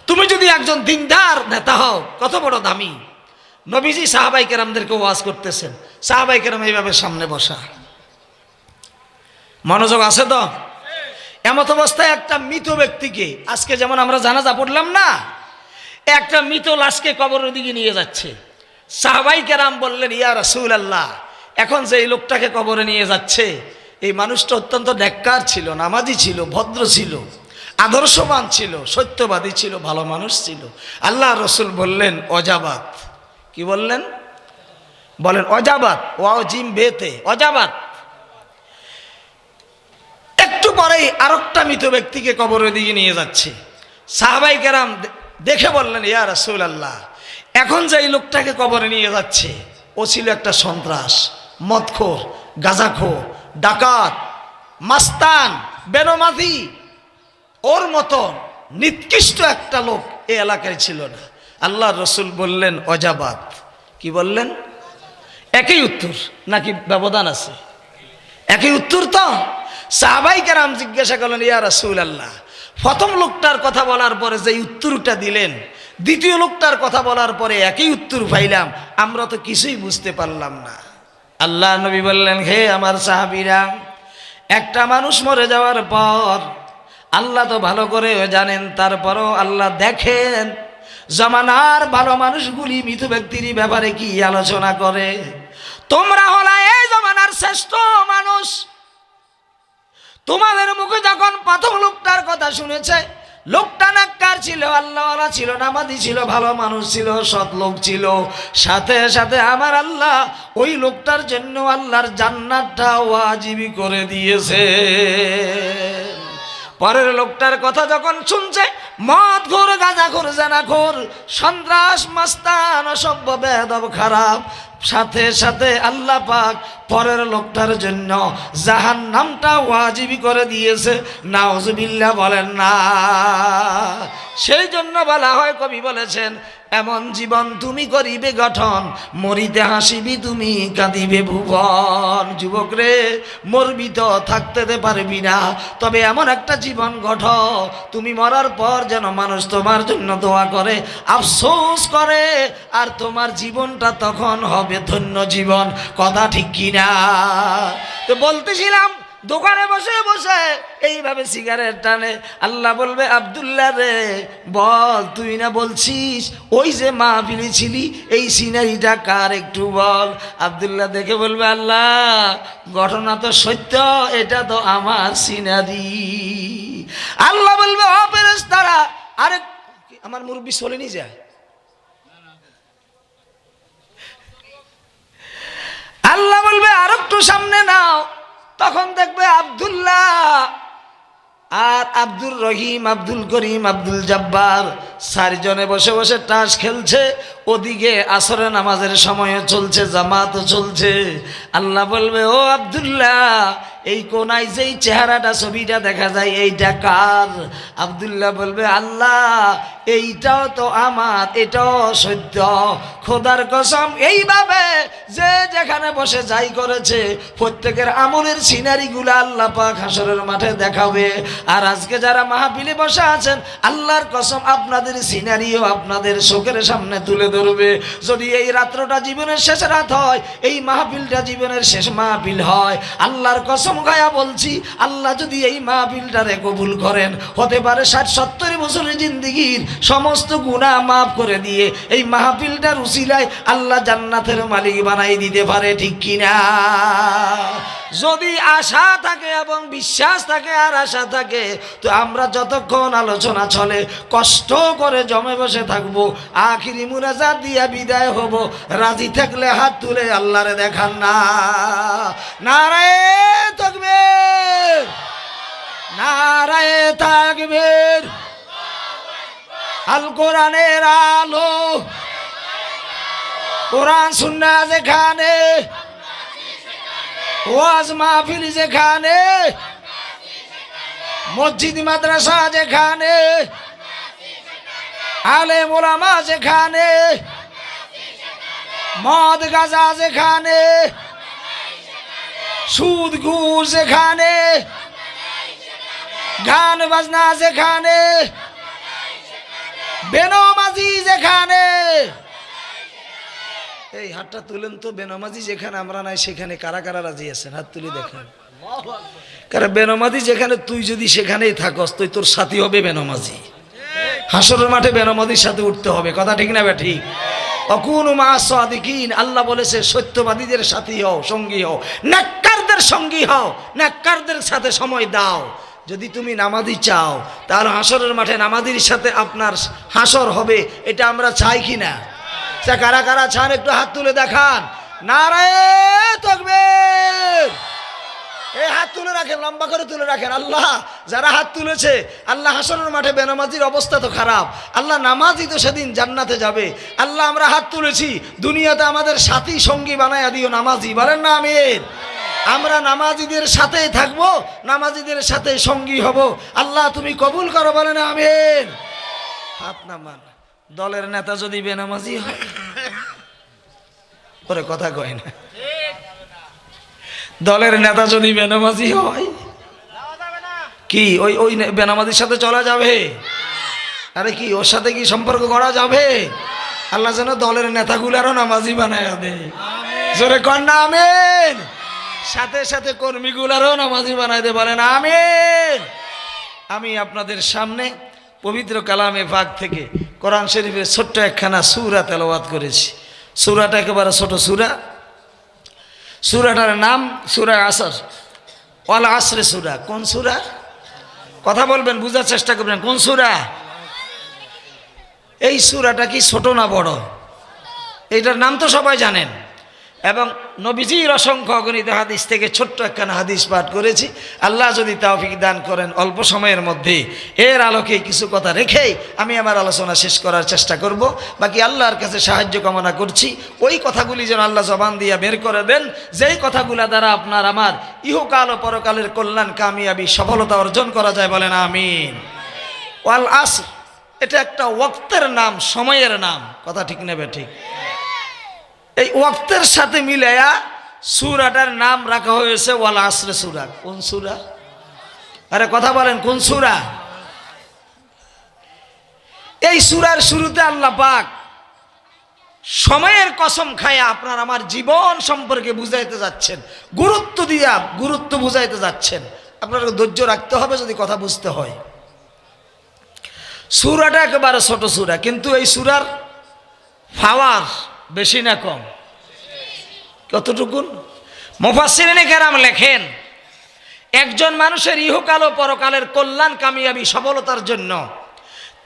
তুমি যদি একজন দিনদার নেতা হও, কত বড় দামি। নবীজি সাহাবাই কেরামদেরকে ওয়াজ করতেছেন, সাহাবাই কেরাম এইভাবে সামনে বসা। মনোযোগ আছে তো? এমত অবস্থায় একটা মৃত ব্যক্তিকে, আজকে যেমন আমরা জানাজা পড়লাম না, একটা মৃত লাশকে কবরের দিকে নিয়ে যাচ্ছে। সাহাবাই কেরাম বললেন, ইয়া রাসূলুল্লাহ, এখন যে এই লোকটাকে কবরে নিয়ে যাচ্ছে, এই মানুষটা অত্যন্ত নেককার ছিল, নামাজি ছিল, ভদ্র ছিল, আদর্শবান ছিল, সত্যবাদী ছিল, ভালো মানুষ ছিল। আল্লাহ রসুল বললেন অজাবাত। কি বললেন? বলেন অজাবাত, ওয়াও জিম বেতে, অজাবাত। একটু পরেই আরেকটা মৃত ব্যক্তিকে কবরের দিকে নিয়ে যাচ্ছে। সাহাবাই কেরাম দেখে বললেন, ইয়া রাসূলুল্লাহ, এখন যে এই লোকটাকে কবরে নিয়ে যাচ্ছে, ও ছিল একটা সন্ত্রাস, মদখোর, গাঁজাখোর, ডাকাত, মাস্তান, বেনমাজি। ওর মতো নিকৃষ্ট একটা লোক এই এলাকায় ছিল না। আল্লাহ রসুল বললেন অজাবাত। কি বললেন? একই উত্তর নাকি ব্যবধান আছে? একই উত্তর তো। সাহাবাই কেরাম জিজ্ঞাসা করলেন, ইয়া রাসূলুল্লাহ, প্রথম লোকটার কথা বলার পরে যে উত্তরটা দিলেন, দ্বিতীয় লোকটার কথা বলার পরে একই উত্তর পাইলাম, আমরা তো কিছুই বুঝতে পারলাম না। আল্লাহ নবী বললেন, হে আমার সাহাবীরা, একটা মানুষ মরে যাওয়ার পর আল্লাহ তো ভালো করে জানেন, তারপরও আল্লাহ দেখেন জমানার ভালো মানুষগুলি মৃত ব্যক্তির ব্যাপারে কি আলোচনা করে। তোমরা হলা এই জমানার শ্রেষ্ঠ মানুষ। তোমাদের মুখে যখন প্রথম লোকটার কথা শুনেছে, লোকটা নেককার ছিল, আল্লাহওয়ালা ছিল, নামাজি ছিল, ভালো মানুষ ছিল, সৎ লোক ছিল, সাথে সাথে আমার আল্লাহ ওই লোকটার জন্য আল্লাহর জান্নাতটা ওয়াজিবি করে দিয়েছে। পরের লোকটার কথা যখন শুনছে, মদখোর, গাঁজাখোর, জেনাখোর, সন্ত্রাস, মাস্তান, অসভ্য, বেয়াদব, খারাপ, সাথে সাথে আল্লাহ পাক পরের লোকটার জন্য জাহান্নামটা ওয়াজিবি করে দিয়েছে। নাউজুবিল্লাহ বলেন না। সেই জন্য বলা হয়, কবি বলেছেন, এমন জীবন তুমি করিবে গঠন, মরিতে হাসিবি তুমি কাঁদিবে ভুবন। যুবক রে, মরবি তো, থাকতে পারবি না, তবে এমন একটা জীবন গঠ, তুমি মরার পর যেন মানুষ তোমার জন্য দোয়া করে, আফসোস করে, আর তোমার জীবনটা তখন হবে ধন্য জীবন। কথা ঠিক কিনা? তো বলতেছিলাম, দোকানে বসে বসে এইভাবে সিগারেট টানে। আল্লাহ বলবে, আব্দুল্লাহ রে বল, তুই না বলছিস ওই যে মাহফিলে ছিলি, এই সিনারিটা কার একটু বল। আব্দুল্লাহ দেখে বলবে, আল্লাহ ঘটনা তো সত্য, এটা তো আমার সিনারি। আল্লাহ বলবে, ও ফেরেশতারা, আরে আমার মুরব্বি চলেনি যায়। আল্লাহ বলবে, আর একটু সামনে নাও। তখন দেখবে আব্দুল্লাহ আর আব্দুর রহিম, আব্দুল করিম, আব্দুল জব্বার চারজনে বসে বসে তাস খেলছে। ওদিকে আসরের নামাজের সময় চলছে, জামাত চলছে। আল্লাহ বলবে, ও আব্দুল্লাহ, এই কোনায় যেই চেহারাটা, ছবিটা দেখা যায়, এইটা কার? আব্দুল্লাহ বলবে, আল্লাহ এইটাও তো আমার, এটাও সত্য, খোদার কসম। এইভাবে যে যেখানে বসে যাই করেছে, প্রত্যেকের আমলের সিনারিগুলো আল্লাহ পাক হাসরের মাঠে দেখাবে। আর আজকে যারা মাহফিলে বসে আছেন, আল্লাহর কসম আপনাদের সিনারিও আপনাদের চোখের সামনে তুলে ধরবে। যদি এই রাত্রটা জীবনের শেষ রাত হয়, এই মাহফিলটা জীবনের শেষ মাহফিল হয়, আল্লাহর কসম গায়া বলছি, আল্লাহ যদি এই মাহফিলটারে কবুল করেন, হতে পারে 60-70 বছরের জিন্দেগির সমস্ত গুনাহ মাফ করে দিয়ে এই মাহফিলটার উসিলায় আল্লাহ জান্নাতের মালিক বানাই দিতে পারে। ঠিক কিনা? যদি আশা থাকে এবং বিশ্বাস থাকে আর আশা থাকে, তো আমরা যতক্ষণ আলোচনা চলে কষ্ট করে জমে বসে থাকবো, আখিরি মুনাজাত দিয়া বিদায় হব। রাজি থাকলে হাত তুলে আল্লাহরে দেখান না। নারায়ে তাকবীর, নারায়ে তাকবীর। আল কোরআনের আলো, কোরআন সুন্নাহ যেখানে, ওয়াজ মাহফিল যেখানে, মসজিদ মাদ্রাসা যেখানে, আলেম ওলামা যেখানে, মদ গাঁজা যেখানে, সুদ ঘুষ যেখানে, গান বাজনা যেখানে, বেনামাজি যেখানে। এই হাতটা তুলেন তো, বেনামাজি যেখানে আমরা নাই সেখানে কারা কারা রাজি আছেন? হাত তুলে দেখেন। কারণ বেনামাজি যেখানে, তুই যদি সেখানেই থাকস তুই তোর সাথী হবে বেনামাজি। হাসরের মাঠে বেনামাজির সাথে উঠতে হবে, কথা ঠিক না ঠিক? অকুনু মা সাদিকিন, আল্লাহ বলেছে সত্যবাদীদের সাথী হও, সঙ্গী হও, নেককারদের সঙ্গী হও, নেককারদের সাথে সময় দাও। যদি তুমি নামাজি চাও তাহলে হাসরের মাঠে নামাজির সাথে আপনার হাসর হবে, এটা আমরা চাই কি না? কারা কারা চান একটু হাত তুলে দেখান। নারায়ে তাকবীর। এই হাত তুলে রাখেন, লম্বা করে তুলে রাখেন। আল্লাহ যারা হাত তুলেছে, আল্লাহ হাসরের মাঠে বেনামাজির অবস্থা তো খারাপ, আল্লাহ নামাজি তো সেদিন জান্নাতে যাবে। আল্লাহ আমরা হাত তুলেছি, দুনিয়াতে আমাদের সাথী সঙ্গী বানায়া দিও নামাজি, বলেন না আমিন। আমরা নামাজিদের সাথেই থাকবো, নামাজিদের সাথে সঙ্গী হব। আল্লাহ তুমি কবুল করো, বলেন আমিন। হাত নামান। দলের নেতা যদি বেনামাজি হয়, ওরে কথা কয় না, দলের নেতা যদি বেনামাজি হয় কি ওই ওই বেনামাজির সাথে চলা যাবে? আরে কি ওর সাথে কি সম্পর্ক করা যাবে? আল্লাহ যেন দলের নেতাগুলারও নামাজি বানায় দেয়, জোরে কর না আমিন। সাথে সাথে কর্মীগুলারও নামাজি বানায় দেয়, বলেন আমিন। আমি আপনাদের সামনে পবিত্র কালামে পাক থেকে কোরআন শরীফের ছোট্ট একখানা সূরা তেলাওয়াত করেছি। সূরাটা একেবারে ছোট সূরা। সূরাটার নাম সূরা আসর, ওয়াল আসরে সূরা। কোন সূরা? কথা বলবেন, বুঝার চেষ্টা করবেন, কোন সূরা? এই সূরাটা কি ছোট না বড়? এইটার নাম তো সবাই জানেন। এবং নবীজির অসংখ্য অগণিত হাদিস থেকে ছোট্ট একখানা হাদিস পাঠ করেছি। আল্লাহ যদি তৌফিক দান করেন অল্প সময়ের মধ্যে এর আলোকে কিছু কথা রেখেই আমি আমার আলোচনা শেষ করার চেষ্টা করব। বাকি আল্লাহর কাছে সাহায্য কামনা করছি, ওই কথাগুলি যেন আল্লাহ জবান দিয়া বের করে দেন, যেই কথাগুলা দ্বারা আপনার আমার ইহকাল ও পরকালের কল্যাণ, কামিয়াবি, সফলতা অর্জন করা যায়, বলেন আমিন। ওয়াল আসর, এটা একটা ওয়াক্তের নাম, সময়ের নাম, কথা ঠিক নেবে ঠিক? এই ওয়াক্তের সাথে মিলাইয়া সূরাটার নাম রাখা হয়েছে ওয়াল আসরে সূরা। কোন সূরা? আরে কথা বলেন, কোন সূরা? এই সূরার শুরুতে আল্লাহ পাক সময়ের কসম খায়া আপনার আমার জীবন সম্পর্কে বুঝাইতে যাচ্ছেন, গুরুত্ব দিয়া গুরুত্ব বুঝাইতে যাচ্ছেন। আপনার ধৈর্য রাখতে হবে যদি কথা বুঝতে হয়। সূরাটা একেবারে ছোট সূরা, কিন্তু এই সূরার পাওয়ার বেশি না কম? কতটুকুন? মুফাসসিরিনে কেরাম লেখেন, একজন মানুষের ইহকাল ও পরকালের কল্যাণ, কামিয়াবি, সফলতার জন্য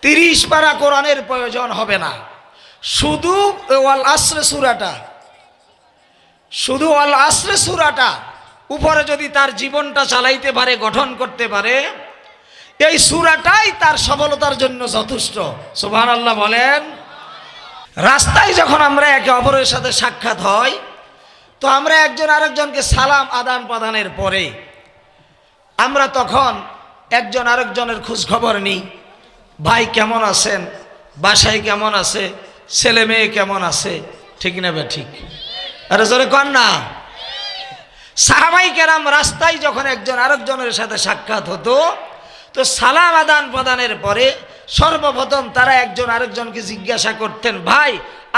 30 পারা কোরআনের প্রয়োজন হবে না। শুধু ওয়াল আসরে সূরাটা, শুধু ওয়াল আসরে সূরাটা উপরে যদি তার জীবনটা চালাইতে পারে, গঠন করতে পারে, এই সূরাটাই তার সফলতার জন্য যথেষ্ট। সুবহানাল্লাহ বলেন। রাস্তায় যখন আমরা একে অপরের সাথে সাক্ষাৎ হয়, তো আমরা একজন আরেকজনকে সালাম আদান প্রদানের পরে আমরা তখন একজন আরেকজনের খোঁজ খবর নিই। ভাই কেমন আছেন, বাসায় কেমন আছে, ছেলে মেয়ে কেমন আছে, ঠিক না বে ঠিক? আরে জোরে কর না। সাহাবায়ে কেরাম রাস্তায় যখন একজন আরেকজনের সাথে সাক্ষাৎ হতো, তো সালাম আদান প্রদানের পরে সর্বপ্রথম তারা একজন আরেকজনকে জিজ্ঞাসা করতেন, ভাই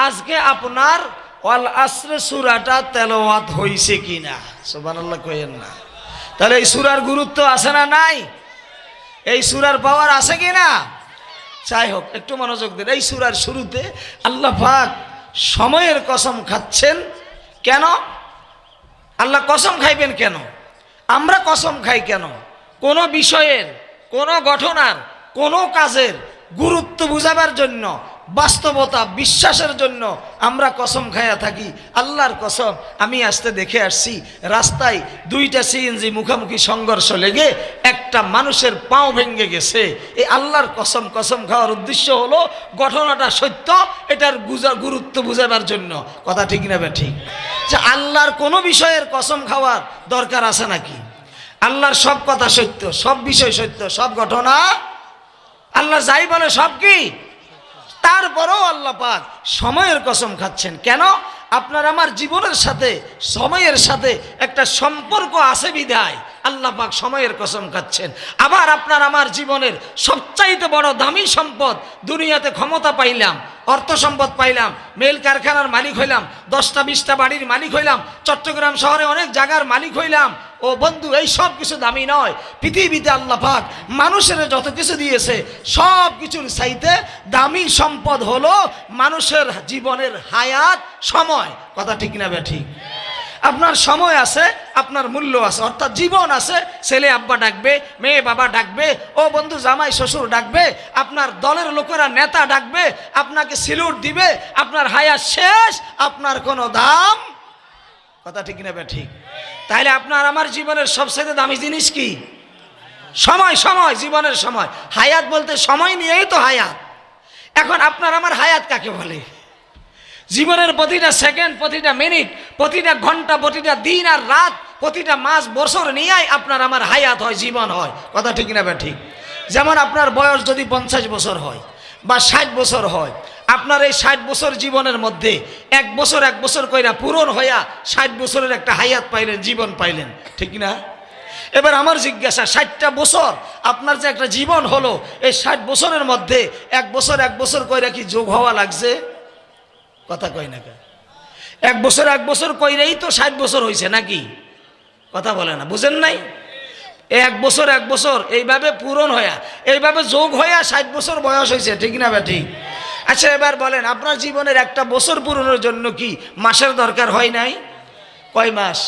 আজকে আপনার ওয়াল আসরে সূরাটা তেলাওয়াত হইছে কিনা? সুবহানাল্লাহ কইেন না। তাহলে এই সূরার গুরুত্ব আছে না নাই? এই সূরার পাওয়ার আছে কিনা? যাই হোক, একটু মনোযোগ দিন। এই সূরার শুরুতে আল্লাহ পাক সময়ের কসম খাচ্ছেন। কেন আল্লাহ কসম খাইবেন? কেন আমরা কসম খাই? কেন কোনো বিষয়ের, কোনো ঘটনার, কোনো কাজের গুরুত্ব বুঝাবার জন্য, বাস্তবতা বিশ্বাসের জন্য আমরা কসম খাইয়া থাকি। আল্লাহর কসম, আমি আসতে দেখে আসছি রাস্তায় 2টা সিএনজি মুখোমুখি সংঘর্ষ লেগে একটা মানুষের পাও ভেঙে গেছে। এই আল্লাহর কসম, কসম খাওয়ার উদ্দেশ্য হলো ঘটনাটা সত্য, এটার গুরুত্ব বুঝাবার জন্য, কথা ঠিক না বে ঠিক? যে আল্লাহর কোনো বিষয়ের কসম খাওয়ার দরকার আছে নাকি? আল্লাহর সব কথা সত্য, সব বিষয় সত্য, সব ঘটনা আল্লাহ যাই বলে সব কি? তারপরেও আল্লাহ পাক সময়ের কসম খাচ্ছেন। কেন? আপনার আমার জীবনের সাথে সময়ের সাথে একটা সম্পর্ক আছে বিধায় আল্লাহ পাক সময়ের কসম খাচ্ছেন। আবার আপনার আমার জীবনের সবচাইতে বড় দামি সম্পদ, দুনিয়াতে ক্ষমতা পাইলাম, অর্থ সম্পদ পাইলাম, মেল কারখানার মালিক হইলাম, 10টা 20টা বাড়ির মালিক হইলাম, চট্টগ্রাম শহরে অনেক জায়গার মালিক হইলাম। ও বন্ধু, এই সব কিছু দামি নয়। পৃথিবীতে আল্লাহ পাক মানুষের যত কিছু দিয়েছে সব কিছুর চাইতে দামি সম্পদ হলো মানুষের জীবনের হায়াত, সময়। কথা ঠিক না বে ঠিক? আপনার সময় আছে, আপনার মূল্য আছে, অর্থাৎ জীবন আছে। ছেলে আব্বা ডাকবে, মেয়ে বাবা ডাকবে, ও বন্ধু জামাই শ্বশুর ডাকবে, আপনার দলের লোকেরা নেতা ডাকবে, আপনাকে সিলুট দিবে, আপনার হায়াত শেষ, আপনার কোনো দাম। কথা ঠিক না বে ঠিক? তাহলে আপনার আমার জীবনের সবচেয়ে দামি জিনিস কি? সময়। সময়, জীবনের সময়। হায়াত বলতে সময় নিয়েই তো হায়াত। এখন আপনার আমার হায়াত কাকে বলে? জীবনের প্রতিটা সেকেন্ড, প্রতিটা মিনিট, প্রতিটা ঘন্টা, প্রতিটা দিন আর রাত, প্রতিটা মাস বছর নিয়েই আপনার আমার হায়াত হয়, জীবন হয়। কথা ঠিক না বে ঠিক? যেমন আপনার বয়স যদি 50 বছর হয় বা 60 বছর হয়, আপনার এই 60 বছর জীবনের মধ্যে এক বছর কইরা পূরণ হইয়া 60 বছরের একটা হায়াত পাইলেন, জীবন পাইলেন, ঠিক না? এবার আমার জিজ্ঞাসা, 60টা বছর আপনার যে একটা জীবন হলো, এই 60 বছরের মধ্যে এক বছর কইরা কি যোগ হওয়া লাগছে? কথা কয় না? এক বছর কইরেই তো 60 বছর হয়েছে নাকি? কথা বলে না, বুঝেন নাই? এক বছর এইভাবে পূরণ হইয়া, এইভাবে যোগ হইয়া 60 বছর বয়স হয়েছে, ঠিক না বে ঠিক? আচ্ছা এবার বলেন, আপনার জীবনের একটা বছর পূরণের জন্য কি মাসের দরকার হয় নাই? কয় মাস?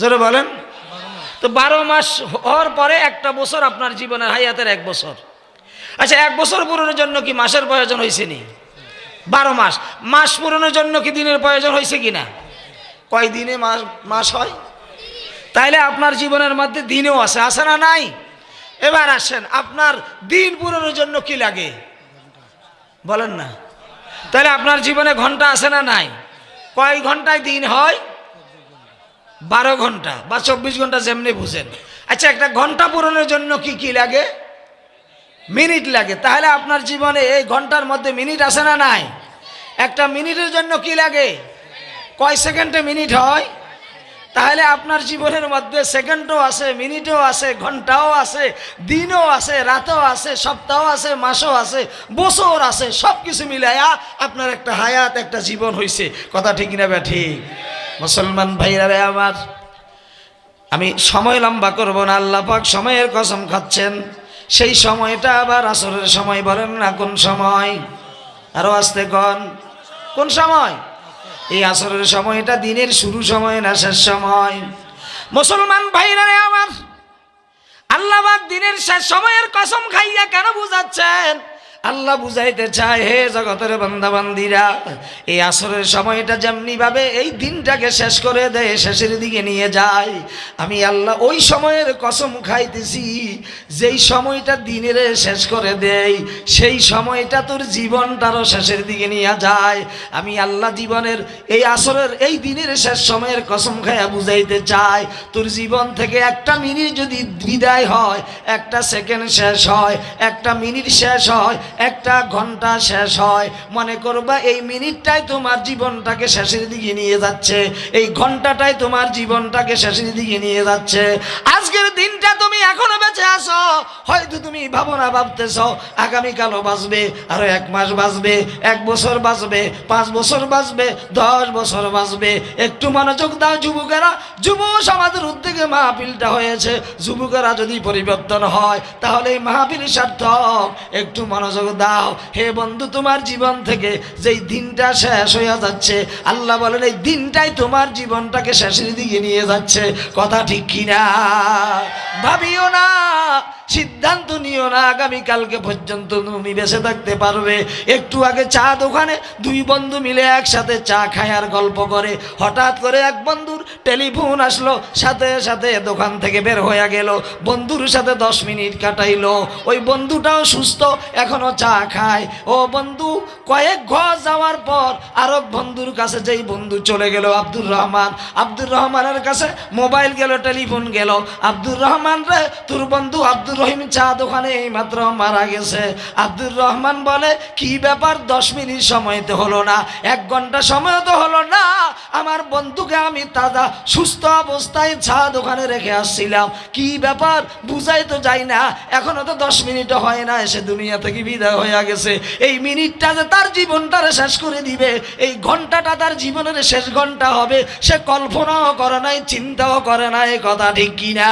জোরে বলেন তো। 12 মাস হওয়ার পরে একটা বছর আপনার জীবনের হায়াতের 1 বছর। আচ্ছা 1 বছর পূরণের জন্য কি মাসের প্রয়োজন হয়েছে নি? 12 মাস। মাস পূরণের জন্য কি দিনের প্রয়োজন হয়েছে কিনা? কয় দিনে মাস হয়? তাইলে আপনার জীবনের মধ্যে দিনও আছে, আছে না নাই? এবার আসেন, আপনার দিন পূরণের জন্য কি লাগে বলেন না? তাহলে আপনার জীবনে ঘন্টা আছে না নাই? কয় ঘন্টায় দিন হয়? 12 ঘন্টা বা 24 ঘন্টা, যেমনি বুঝেন। আচ্ছা একটা ঘন্টা পূরণের জন্য কি কি লাগে? মিনিট লাগে। তাহলে আপনার জীবনে এই ঘন্টার মধ্যে মিনিট আছে না নাই? একটা মিনিটের জন্য কি লাগে? কয় সেকেন্ডে মিনিট হয়? তাহলে আপনার জীবনের মধ্যে সেকেন্ডও আছে, মিনিটও আছে, ঘন্টাও আছে, দিনও আছে, রাতও আছে, সপ্তাহ আছে, মাসও আছে, বছর আছে, সব কিছু মিলাইয়া আপনার একটা হায়াত, একটা জীবন হয়েছে। কথা ঠিক না বে ঠিক? মুসলমান ভাইরা রে আমার, আমি সময় লম্বা করব না, আল্লাহ পাক সময়ের কসম খাচ্ছেন। সেই সময়টা আবার আসরের সময়। বলেন না কোন সময়? আরো আসতে কোন সময়? এই আসরের সময়টা দিনের শুরু সময় না শেষ সময়? মুসলমান ভাইরা রে আমার, আল্লাহ পাক দিনের শেষ সময়ের কসম খাইয়া কেন বুঝাচ্ছেন? আল্লাহ বুঝাইতে চায়, হে জগতের বান্দা বান্দিরা, এই আসরের সময়টা যেমনি ভাবে এই দিনটাকে শেষ করে দেয়, শেষের দিকে নিয়ে যায়, আমি আল্লাহ ওই সময়ের কসম খাইতেছি, যেই সময়টা দিনের শেষ করে দেয় সেই সময়টা তোর জীবনটারও শেষের দিকে নিয়ে যায়। আমি আল্লাহ জীবনের এই আসরের এই দিনের শেষ সময়ের কসম খাইয়া বুঝাইতে চাই, তোর জীবন থেকে একটা মিনিট যদি বিদায় হয়, একটা সেকেন্ড শেষ হয়, একটা মিনিট শেষ হয়, একটা ঘন্টা শেষ হয়, মনে করবা এই মিনিটটাই তোমার জীবনটাকে শেষের দিকে নিয়ে যাচ্ছে, এই ঘন্টাটাই তোমার জীবনটাকে শেষের দিকে নিয়ে যাচ্ছে। আজকের দিনটা তুমি এখনো বেঁচে আছো, হয়তো তুমি ভাবনা ভাবতেছ আগামীকালও বাঁচবে, আরো 1 মাস বাঁচবে, 1 বছর বাঁচবে, 5 বছর বাঁচবে, 10 বছর বাঁচবে। একটু মনোযোগ দাও যুবকেরা, যুব সমাজের উদ্যোগে মাহফিলটা হয়েছে, যুবকেরা যদি পরিবর্তন হয় তাহলে এই মাহফিল সার্থক। একটু মনোযোগ দাও। হে বন্ধু, তোমার জীবন থেকে যেই দিনটা শেষ হয়ে যাচ্ছে, আল্লাহ বলেন এই দিনটাই তোমার জীবনটাকে শেষের দিকে নিয়ে যাচ্ছে। কথা ঠিক কিনা? ভাবিও না, সিদ্ধান্ত নিও না আগামীকালকে পর্যন্ত তুমি বেঁচে থাকতে পারবে। একটু আগে চা দোকানে 2 বন্ধু মিলে একসাথে চা খায় আর গল্প করে, হঠাৎ করে এক বন্ধুর টেলিফোন আসলো, সাথে সাথে দোকান থেকে বের হয়ে গেল, বন্ধুর সাথে 10 মিনিট কাটাইলো। ওই বন্ধুটাও সুস্থ, এখনো চা খায়। ও বন্ধু, কয়েক ঘর যাওয়ার পর আরেক বন্ধুর কাছে যেই বন্ধু চলে গেল আব্দুর রহমান, আব্দুর রহমানের কাছে মোবাইল গেল, টেলিফোন গেল, আব্দুর রহমান রে তোর বন্ধু আব্দুর রহিম চা দোকানে এইমাত্র মারা গেছে। আব্দুর রহমান বলে, কি ব্যাপার, 10 মিনিট সময় তো হলো না, 1 ঘন্টা সময় তো হলো না, আমার বন্ধুকে আমি তাজা সুস্থ অবস্থায় চা দোকানে রেখে আসছিলাম, কি ব্যাপার বুঝাই তো যাই না, এখনো তো 10 মিনিটও হয় না, এসে দুনিয়া থেকে বিদায় হয়ে গেছে। এই মিনিটটা যে তার জীবনটারে শেষ করে দিবে, এই ঘন্টাটা তার জীবনের শেষ ঘন্টা হবে, সে কল্পনাও করে নাই, চিন্তাও করে নাই, কথা ঠিক কিনা?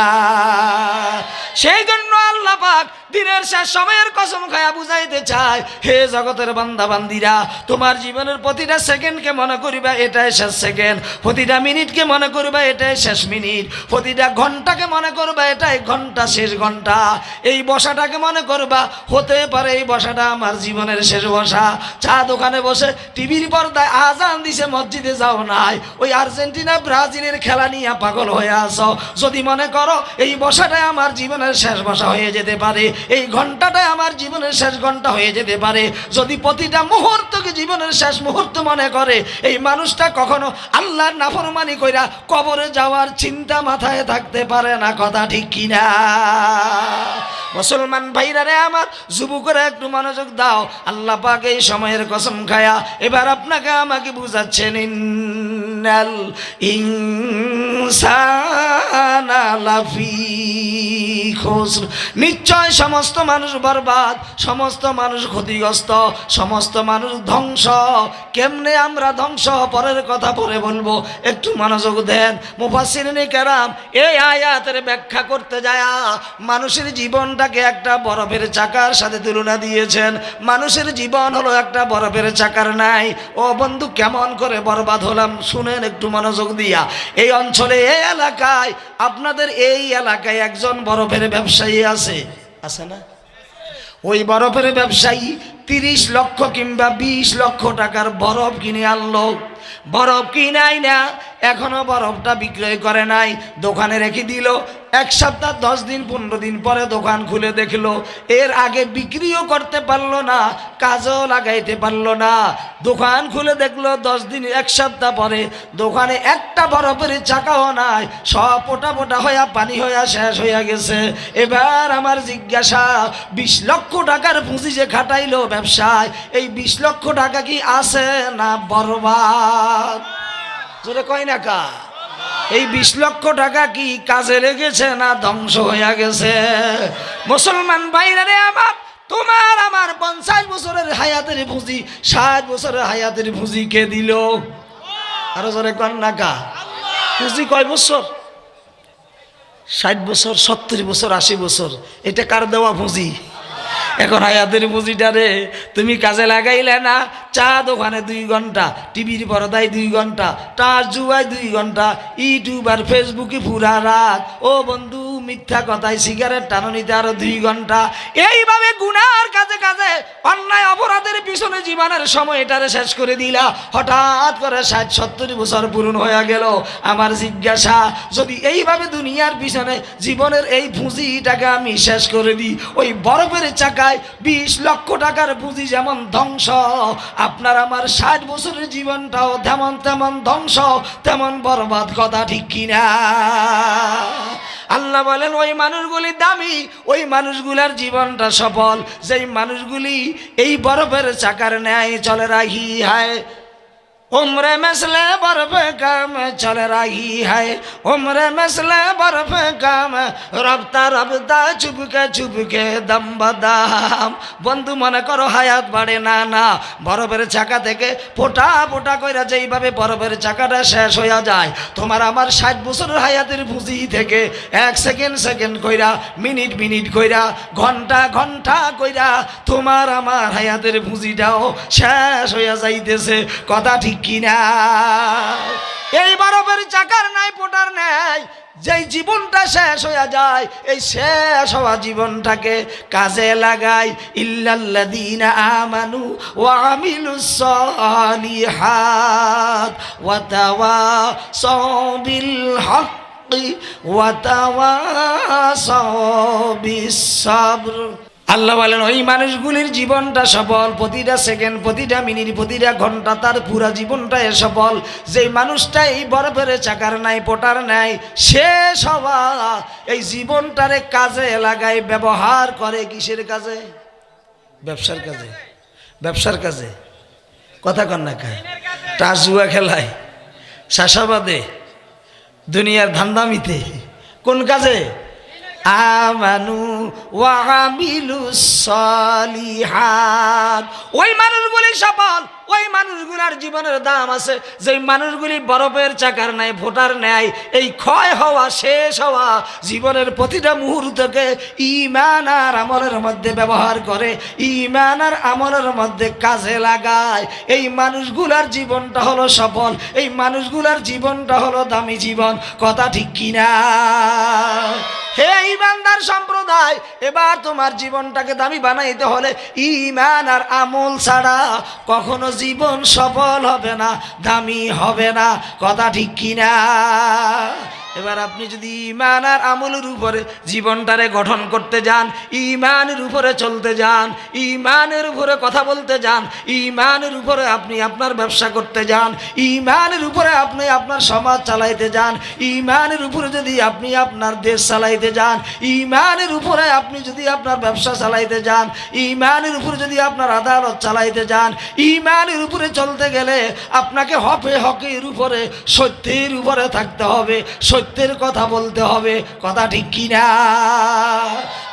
সেই জন্য আল্লাহ পাক দিনের শেষ সময়ের কসম খায়া বুঝাইতে চায়, হে জগতের বান্দা বান্দিরা, তোমার জীবনের প্রতিটা সেকেন্ডকে মনে করিবা এটাই শেষ সেকেন্ড, প্রতিটা মিনিটকে মনে করবা এটাই শেষ মিনিট, প্রতিটা ঘন্টাকে মনে করবা এটাই ঘন্টা, শেষ ঘন্টা। এই বসাটাকে মনে করবা, হতে পারে এই বসাটা আমার জীবনের শেষ বসা। চা দোকানে বসে টিভির পর্দায় আজান দিছে, মসজিদে যাও নাই, ওই আর্জেন্টিনা ব্রাজিলের খেলা নিয়ে পাগল হয়ে আসো, যদি মনে করো এই বসাটাই আমার জীবনের শেষ বসা হয়ে যেতে পারে, এই ঘন্টাটাই আমার জীবনের শেষ ঘন্টা হয়ে যেতে পারে, যদি প্রতিটা মুহূর্তকে জীবনের শেষ মুহূর্ত মনে করে, এই মানুষটা কখনো আল্লাহর নাফরমানি কইরা কবরে যাওয়ার চিন্তা মাথায় থাকতে পারে না, কথা ঠিক কিনা? মুসলমান ভাইরা রে আমার, যুবকরা একটু মনোযোগ দাও, আল্লাহ পাক এই সময়ের কসম খায়া এবার আপনাকে আমাকে বুঝাচ্ছেন, ইন্নাল ইনসানা লাফি খুসর, নিশ্চয় সমস্ত মানুষ বরবাদ, সমস্ত মানুষ ক্ষতিগ্রস্ত, সমস্ত মানুষ ধ্বংস। কেমনে আমরা ধ্বংস, পরের কথা পরে বলবো, একটু মনোযোগ দেন। মুফাসসিরিনে কেরাম এই আয়াতের ব্যাখ্যা করতে যায় মানুষের জীবনটাকে একটা বরফের চাকার সাথে তুলনা দিয়েছেন। মানুষের জীবন হলো একটা বরফের চাকার নাই। ও বন্ধু, কেমন করে বরবাদ হলাম শুনেন একটু মনোযোগ দিয়া। এই অঞ্চলে, এই এলাকায়, আপনাদের এই এলাকায় একজন বরফের ব্যবসায়ী আছে না? ওই বরফের ব্যবসায়ী 30 লক্ষ কিংবা 20 লক্ষ টাকার বরফ কিনে আনলো। বরফ কিনাই না, এখনো বরফটা বিক্রয় করে নাই, দোকানে রেখে দিল। 1 সপ্তাহ 10 দিন 15 দিন পরে দোকান খুলে দেখলো, এর আগে বিক্রিও করতে পারলো না, কাজও লাগাইতে পারলো না। দোকান খুলে দেখলো 10 দিন 1 সপ্তাহ পরে দোকানে একটা বরফের চাকাও নাই, সব পোটা পোটা হইয়া পানি হইয়া শেষ হইয়া গেছে। এবার আমার জিজ্ঞাসা, 20 লক্ষ টাকার পুঁজি যে খাটাইলো ব্যবসায়, এই 20 লক্ষ টাকা কি আছে না বরবাদ? জোরে কয় না কা? এই 20 লক্ষ টাকা কি কাজে লেগেছে না ধ্বংস হইয়া গেছে? মুসলমান ভাইরা রে আমার, তোমার আমার 50 বছরের হায়াতের পুঁজি, 60 বছরের হায়াতের পুঁজি কে দিল? আরো জোরে কন না কা? পুঁজি কয় বছর? 60 বছর, 70 বছর, 80 বছর, এটা কার দেওয়া পুঁজি? এখন হায়াতের পুঁজিটারে তুমি কাজে লাগাইলে না, চা দোকানে 2 ঘন্টা, টিভির পর্দায় 2 ঘন্টা, টাস জুয়ায় 2 ঘন্টা, ইউটিউব আর ফেসবুকে পুরা রাত, ও বন্ধু মিথ্যা কথায় সিগারেট টানুনিতে আরো 2 ঘন্টা, এইভাবে গুনার কাজে কাজে অন্যায় অপরাধের পিছনে জীবনের সময়টারে শেষ করে দিলা। হঠাৎ করে 60-70 বছর পূরণ হয়ে গেল। আমার জিজ্ঞাসা, যদি এইভাবে দুনিয়ার পিছনে জীবনের এই পুঁজিটাকে আমি শেষ করে দিই, ওই বরফের চাকায় 20 লক্ষ টাকার পুঁজি যেমন ধ্বংস, আপনার আমার 60 বছরের জীবনটাও তেমন তেমন ধ্বংস, তেমন বরবাদ, কথা ঠিক কিনা? আল্লাহ বলেন, ওই মানুষগুলি দামি, ওই মানুষগুলার জীবনটা সফল, যেই মানুষগুলি এই বরফের চাকার ন্যায় চলে রাহি হায়। उम्र मसले बर्फ कम चल रही है, उम्र मसले बर्फ कम, रफ्ता रफ्ता चुपके दम बदाम। বন্ধু মনে করো হায়াত বাড়ে না, না, বরফের চাকা থেকে ফোটা ফোটা কইরা যেইভাবে বরফের চাকাটা শেষ হইয়া যায়, তোমার আমার 60 বছরের হায়াতের পুঁজি থেকে 1 সেকেন্ড সেকেন্ড কইরা, মিনিট মিনিট কইরা, ঘন্টা ঘন্টা কইরা তোমার আমার হায়াতের পুঁজিটাও শেষ হইয়া যাইতেছে, কথা ঠিক কিনা? এই বরফের চাকার নাই, পোটার নাই, যেই জীবনটা শেষ হয়ে যায়, এই শেষ হওয়া জীবনটাকে কাজে লাগাই। ইল্লাল্লাযীনা আমানু ওয়া আমিলুস সালিহাত ওয়া তাওয়াসাউ বিল হক্কি ওয়া তাওয়াসাউ বিস সাবর। আল্লাহ বলেন ওই মানুষগুলির জীবনটা সফল, প্রতিটা সেকেন্ড, প্রতিটা মিনিট, প্রতিটা ঘন্টা তার পুরা জীবনটাই সফল। যেই মানুষটা এই বরফের চাকার নাই পোটার নাই, সে সবাই এই জীবনটারে কাজে লাগায়, ব্যবহার করে কিসের কাজে? ব্যবসার কাজে। ব্যবসার কাজে, কথা কন না খায়, টাস জুয়া খেলায়, শাসাবাদে, দুনিয়ার ধান্দামিতে, কোন কাজে? আমানু ওয়া আমিলুস সালিহাত। ওই মানুষগুলি সফল, ওই মানুষগুলার জীবনের দাম আছে। যেই মানুষগুলি বরফের চাকার নাই ফোটার নেয়, এই ক্ষয় হওয়া শেষ হওয়া জীবনের প্রতিটা মুহূর্তকে ঈমান আর আমলের মধ্যে ব্যবহার করে, ঈমান আর আমলের মধ্যে কাজে লাগায়, এই মানুষগুলার জীবনটা হলো সফল, এই মানুষগুলার জীবনটা হলো দামি জীবন। কথা ঠিক কিনা? হে ঈমানদার সম্প্রদায়, এবার তোমার জীবনটাকে দামি বানাইতে হলে ঈমান আর আমল ছাড়া কখনো জীবন সফল হবে না, দামি হবে না। কথা ঠিক কিনা? এবার আপনি যদি ঈমান আর আমলের উপরে জীবনটারে গঠন করতে যান, ঈমানের উপরে চলতে যান, ঈমানের উপরে কথা বলতে যান, ঈমানের উপরে আপনি আপনার ব্যবসা করতে যান, ঈমানের উপরে আপনি আপনার সমাজ চালাইতে যান, ঈমানের উপরে যদি আপনি আপনার দেশ চালাইতে যান, ঈমানের উপরে আপনি যদি আপনার ব্যবসা চালাইতে যান, ঈমানের উপরে যদি আপনার আদালত চালাইতে যান, ঈমানের উপরে চলতে গেলে আপনাকে হকের উপরে, সত্যের উপরে থাকতে হবে, সত্যের কথা বলতে হবে। কথা ঠিক কিনা?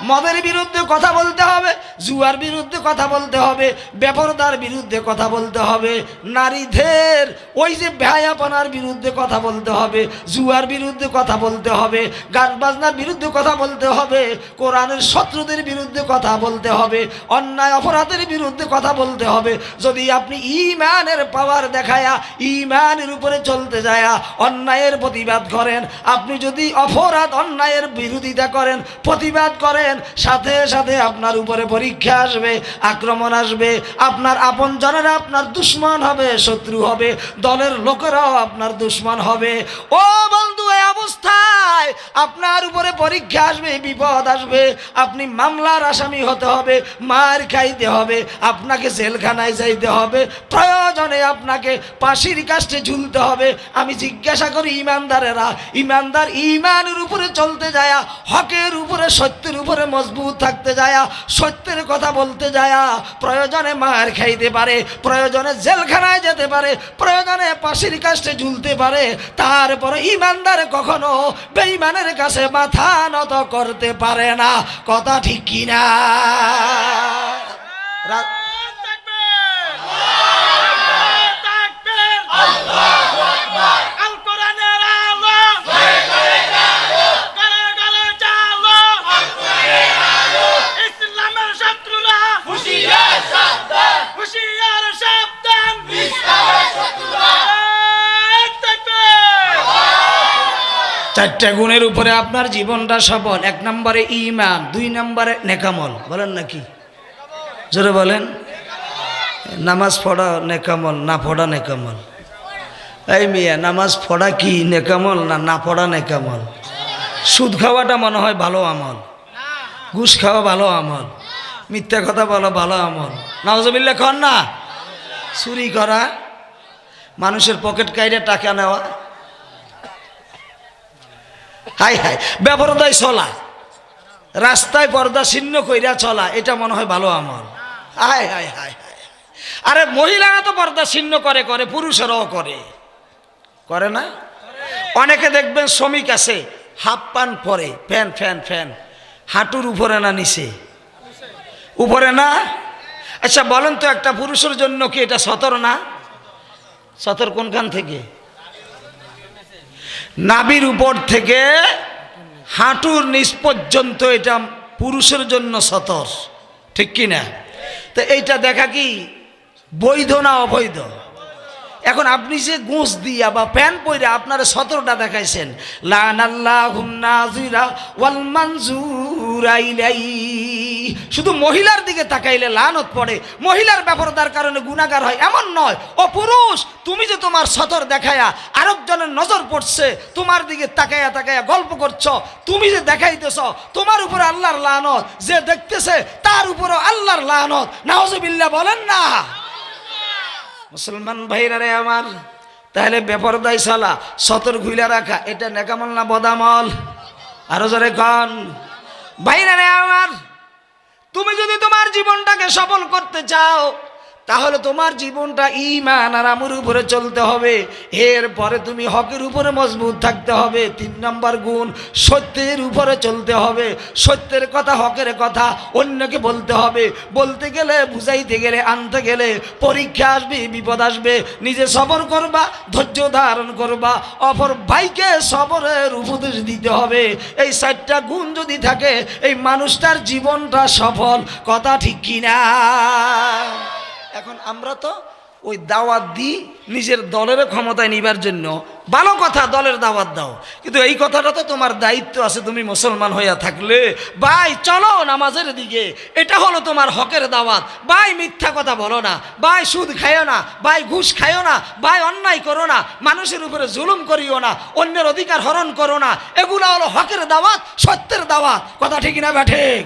মদের বিরুদ্ধে কথা বলতে হবে, জুয়ার বিরুদ্ধে কথা বলতে হবে, বেপরদার বিরুদ্ধে কথা বলতে হবে, নারীদের ওই যে বেহায়াপনার বিরুদ্ধে কথা বলতে হবে, জুয়ার বিরুদ্ধে কথা বলতে হবে, গান বাজনার বিরুদ্ধে কথা বলতে হবে, কোরআনের শত্রুদের বিরুদ্ধে কথা বলতে হবে, অন্যায় অপরাধের বিরুদ্ধে কথা বলতে হবে। যদি আপনি ঈমানের পাওয়ার দেখায়া, ঈমানের উপরে চলতে যায়া অন্যায়ের প্রতিবাদ করেন, আপনি যদি অপরাধ অন্যায়ের বিরোধিতা করেন, প্রতিবাদ করেন, সাথে সাথে আপনার উপরে পরীক্ষা আসবে, আক্রমণ আসবে, আপনার আপনজনেরা আপনার দুশ্মন হবে, শত্রু হবে, দলের লোকেরাও আপনার দুশ্মন হবে। ও বন্ধু, এই অবস্থায় আপনার উপরে পরীক্ষা আসবে, বিপদ আসবে, আপনি মামলার আসামি হতে হবে, মার খাইতে হবে, আপনাকে জেলখানায় যাইতে হবে, প্রয়োজনে আপনাকে ফাঁসির কাস্টে ঝুলতে হবে। আমি জিজ্ঞাসা করি ঈমানদারেরা, ঈমানদার ঈমানের উপরে চলতে যায়, হকের উপরে, সত্যের উপরে মজবুত থাকতে যায়, সত্যের কথা বলতে যায়, প্রয়োজনে মার খাইতে পারে, প্রয়োজনে জেলখানায় যেতে পারে, প্রয়োজনে ফাঁসির কাস্টে ঝুলতে পারে, তারপরে ঈমানদার কখনো বেঈমানের কাছে মাথা নত করতে পারে না। কথা ঠিক কিনা? চারটা গুণের উপরে আপনার জীবনটা সফল। এক নম্বরে ঈমান, দুই নম্বরে নেকামল। বলেন নাকি? জোরে বলেন। নামাজ পড়া নেকামল, না পড়া নেকামল? এই মিয়া, নামাজ পড়া কি নেকামল না না পড়া নেকামল? সুদ খাওয়াটা মনে হয় ভালো আমল, ঘুষ খাওয়া ভালো আমল, মিথ্যা কথা বলা ভালো আমল, নাউজুবিল্লাহ কর না, চুরি করা, মানুষের পকেট কাইরে টাকা নেওয়া, হাই হাই, বেপরদায় চলা, রাস্তায় পর্দা ছিন্ন কইরা চলা, এটা মনে হয় ভালো আমল। হাই হাই হাই হাই, আরে মহিলারা তো পর্দা ছিন্ন করে, করে পুরুষেরাও করে, করে না? অনেকে দেখবেন শ্রমিক আছে, হাফ প্যান্ট পরে, ফ্যান ফ্যান ফ্যান, হাঁটুর উপরে না নিচে? উপরে না? আচ্ছা বলেন তো, একটা পুরুষের জন্য কি এটা সতর না? সতর কোনখান থেকে? নাভির উপর থেকে হাঁটুর নিচ পর্যন্ত এটা পুরুষের জন্য সতর, ঠিক কি না? তো এইটা দেখা কি বৈধ না অবৈধ? এখন আপনি যে গোঁস দিয়া বা প্যান পরে আপনার সতরটা দেখাইছেন, লানাল্লাহুন নাযিরা ওয়াল মানজুরা ইলাইহি, শুধু মহিলার দিকে তাকাইলে লানত পড়ে, মহিলার ব্যাপারদার কারণে গুনাহগার হয় এমন নয়। ও পুরুষ, তুমি যে তোমার সতর দেখায়া আরেকজনের নজর পড়ছে, তোমার দিকে তাকায়া তাকায়া গল্প করছো, তুমি যে দেখাইতেছ তোমার উপরে আল্লাহর লানত, যে দেখতেছে তার উপরে আল্লাহর লানত। নাউজুবিল্লাহ বলেন না। মুসলমান ভাইরা রে আমার, তাহলে বেপরদাই চলা, সতর ঘুইলা রাখা, এটা নেকামল না বদামল? আরো জোরে কন। ভাইরা রে আমার, তুমি যদি তোমার জীবনটাকে সফল করতে চাও, তাহলে তোমার জীবনটা ঈমান আর আমলের উপরে চলতে হবে। এরপরে তুমি হকের উপরে মজবুত থাকতে হবে। 3 নম্বর গুণ, সত্যের উপরে চলতে হবে। সত্যের কথা, হকের কথা অন্যকে বলতে হবে। বলতে গেলে, বুঝাইতে গেলে, আনতে গেলে পরীক্ষা আসবে, বিপদ আসবে। নিজে সবর করবা, ধৈর্য ধারণ করবা, অপর ভাইকে সবরের উপদেশ দিতে হবে। এই 4টা গুণ যদি থাকে, এই মানুষটার জীবনটা সফল। কথা ঠিক কিনা? এখন আমরা তো ওই দাওয়াত দিই নিজের দলের ক্ষমতায় নিবার জন্য। ভালো কথা, দলের দাওয়াত দাও, কিন্তু এই কথাটা তো তোমার দায়িত্ব আছে। তুমি মুসলমান হইয়া থাকলে, ভাই চলো নামাজের দিকে, এটা হলো তোমার হকের দাওয়াত। ভাই মিথ্যা কথা বলো না, ভাই সুদ খাইও না, ভাই ঘুষ খাইও না, ভাই অন্যায় করো না, মানুষের উপরে জুলুম করিও না, অন্যের অধিকার হরণ করো না। এগুলা হলো হকের দাওয়াত, সত্যের দাওয়াত। কথা ঠিক না ব্যাঠিক?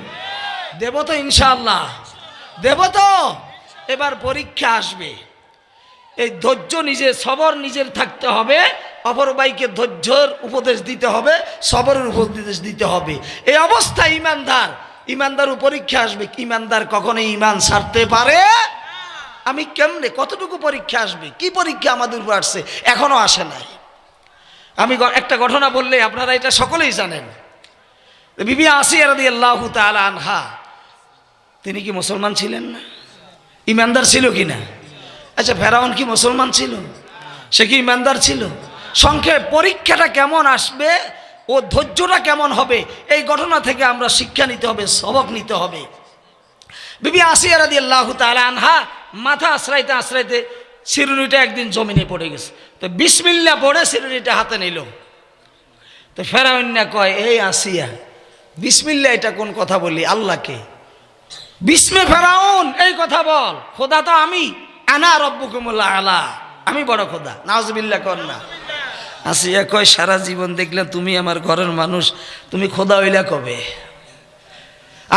দেব তো ইনশাআল্লাহ, দেব তো। এবার পরীক্ষা আসবে, এই ধৈর্য নিজে, সবর নিজের থাকতে হবে, অপর ভাইকে ধৈর্যের উপদেশ দিতে হবে, সবরের উপদেশ দিতে হবে। এই অবস্থা ইমানদার পরীক্ষা আসবে। ইমানদার কখনোই ইমান ছাড়তে পারে? আমি কেমনে, কতটুকু পরীক্ষা আসবে? কি পরীক্ষা আমাদের উপর আসছে? এখনো আসে নাই। আমি একটা ঘটনা বললে আপনারা এটা সকলেই জানেন। বিবি আসিয়া রাদিয়াল্লাহু তাআলা আনহা, তিনি কি মুসলমান ছিলেন না? ইমানদার ছিল কি না? আচ্ছা, ফেরাউন কি মুসলমান ছিল? সে কি ইমানদার ছিল? সংক্ষেপ পরীক্ষাটা কেমন আসবে, ও ধৈর্যটা কেমন হবে, এই ঘটনা থেকে আমরা শিক্ষা নিতে হবে, সবক নিতে হবে। বিবি আসিয়া রাদিয়াল্লাহু তাআলা আনহা মাথা আশ্রাইতে আশ্রাইতে চিরুনিটা একদিন জমিনে পড়ে গেছে। তো বিসমিল্লাহ পড়ে চিরুনিটা হাতে নিল। তো ফেরাউন না কয়, এই আসিয়া, বিসমিল্লাহ এটা কোন কথা বললি? আল্লাহকে বিসমে ফেরাউন এই কথা বল, খোদা তো আমি, আনা রব্বুকুমুল আলা, আমি বড় খোদা। নাউজুবিল্লাহ কর না। আসিয়া কয়, সারা জীবন দেখলাম তুমি আমার ঘরের মানুষ, তুমি খোদা হইলা কবে?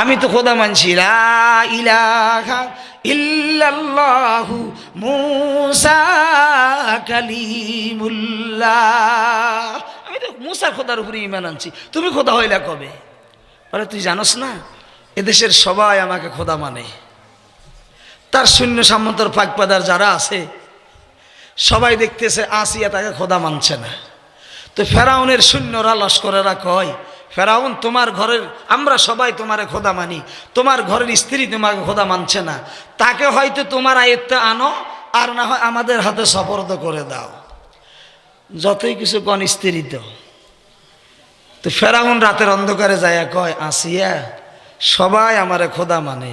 আমি তো খোদা মানছি, লা ইলাহা ইল্লাল্লাহু মুসা কালিমুল্লাহ, আমি তো মুসার খোদার উপরে ঈমান আনছি, তুমি খোদা হইলা কবে? আরে তুই জানোস না, এদেশের সবাই আমাকে খোদা মানে। তার সৈন্য সামন্তর পাকপাদার যারা আছে সবাই দেখতেছে আসিয়া তাকে খোদা মানছে না। তো ফেরাউনের সৈন্যরা, লস্করেরা কয়, ফেরাউন তোমার ঘরের, আমরা সবাই তোমারে খোদা মানি, তোমার ঘরের স্ত্রী তোমাকে খোদা মানছে না, তাকে হয়তো তোমার আয়ত্তে আনো, আর না হয় আমাদের হাতে সপর্দ করে দাও। যতই কিছু কোন স্ত্রী তো ফেরাউন রাতের অন্ধকারে যায় কয়, আসিয়া সবাই আমারে খোদা মানে,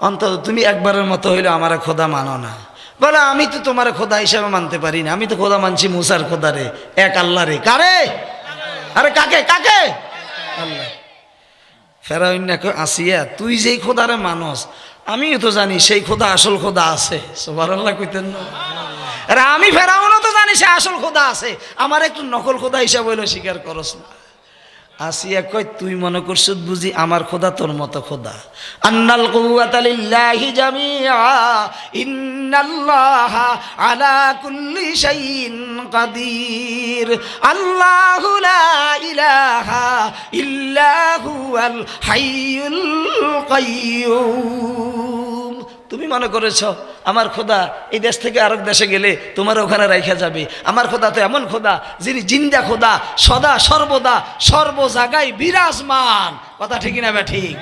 অন্তত তুমি একবারের মতো হইলে আমারে খোদা মানো না। বলে, আমি তো তোমার খোদা হিসাবে মানতে পারি না, আমি তো খোদা মানছি মুসার খোদা রে, এক আল্লাহ রে। কারে? আরে কাকে কাকে? আল্লাহ। ফেরাউন না কয়, আসিয়া তুই যেই খোদারে মানস, আমিও তো জানি সেই খোদা আসল খোদা আছে। সুবহানাল্লাহ কইতেন না? আরে আমি ফেরাউনও তো জানি সে আসল খোদা আছে, আমার একটু নকল খোদা হিসাবে হইলো স্বীকার করস না। আসিয়া কয়, তুই মনে করছ বুঝি আমার খোদা তোর মতো খোদা? আন্নাল কুওয়াতা লিল্লাহি জামিআ ইন্নাল্লাহা আলা কুল্লি শাইইন কাদির আল্লাহু লা ইলাহা ইল্লা হুয়াল হাইয়ুল কাইয়্যুম। তুমি মনে করেছ আমার খোদা এই দেশ থেকে আরেক দেশে গেলে তোমার ওখানে রাইখা যাবে? আমার খোদা তো এমন খোদা যিনি জিন্দা খোদা, সদা সর্বদা সর্ব জায়গায় বিরাজমান। কথা ঠিক না ঠিক?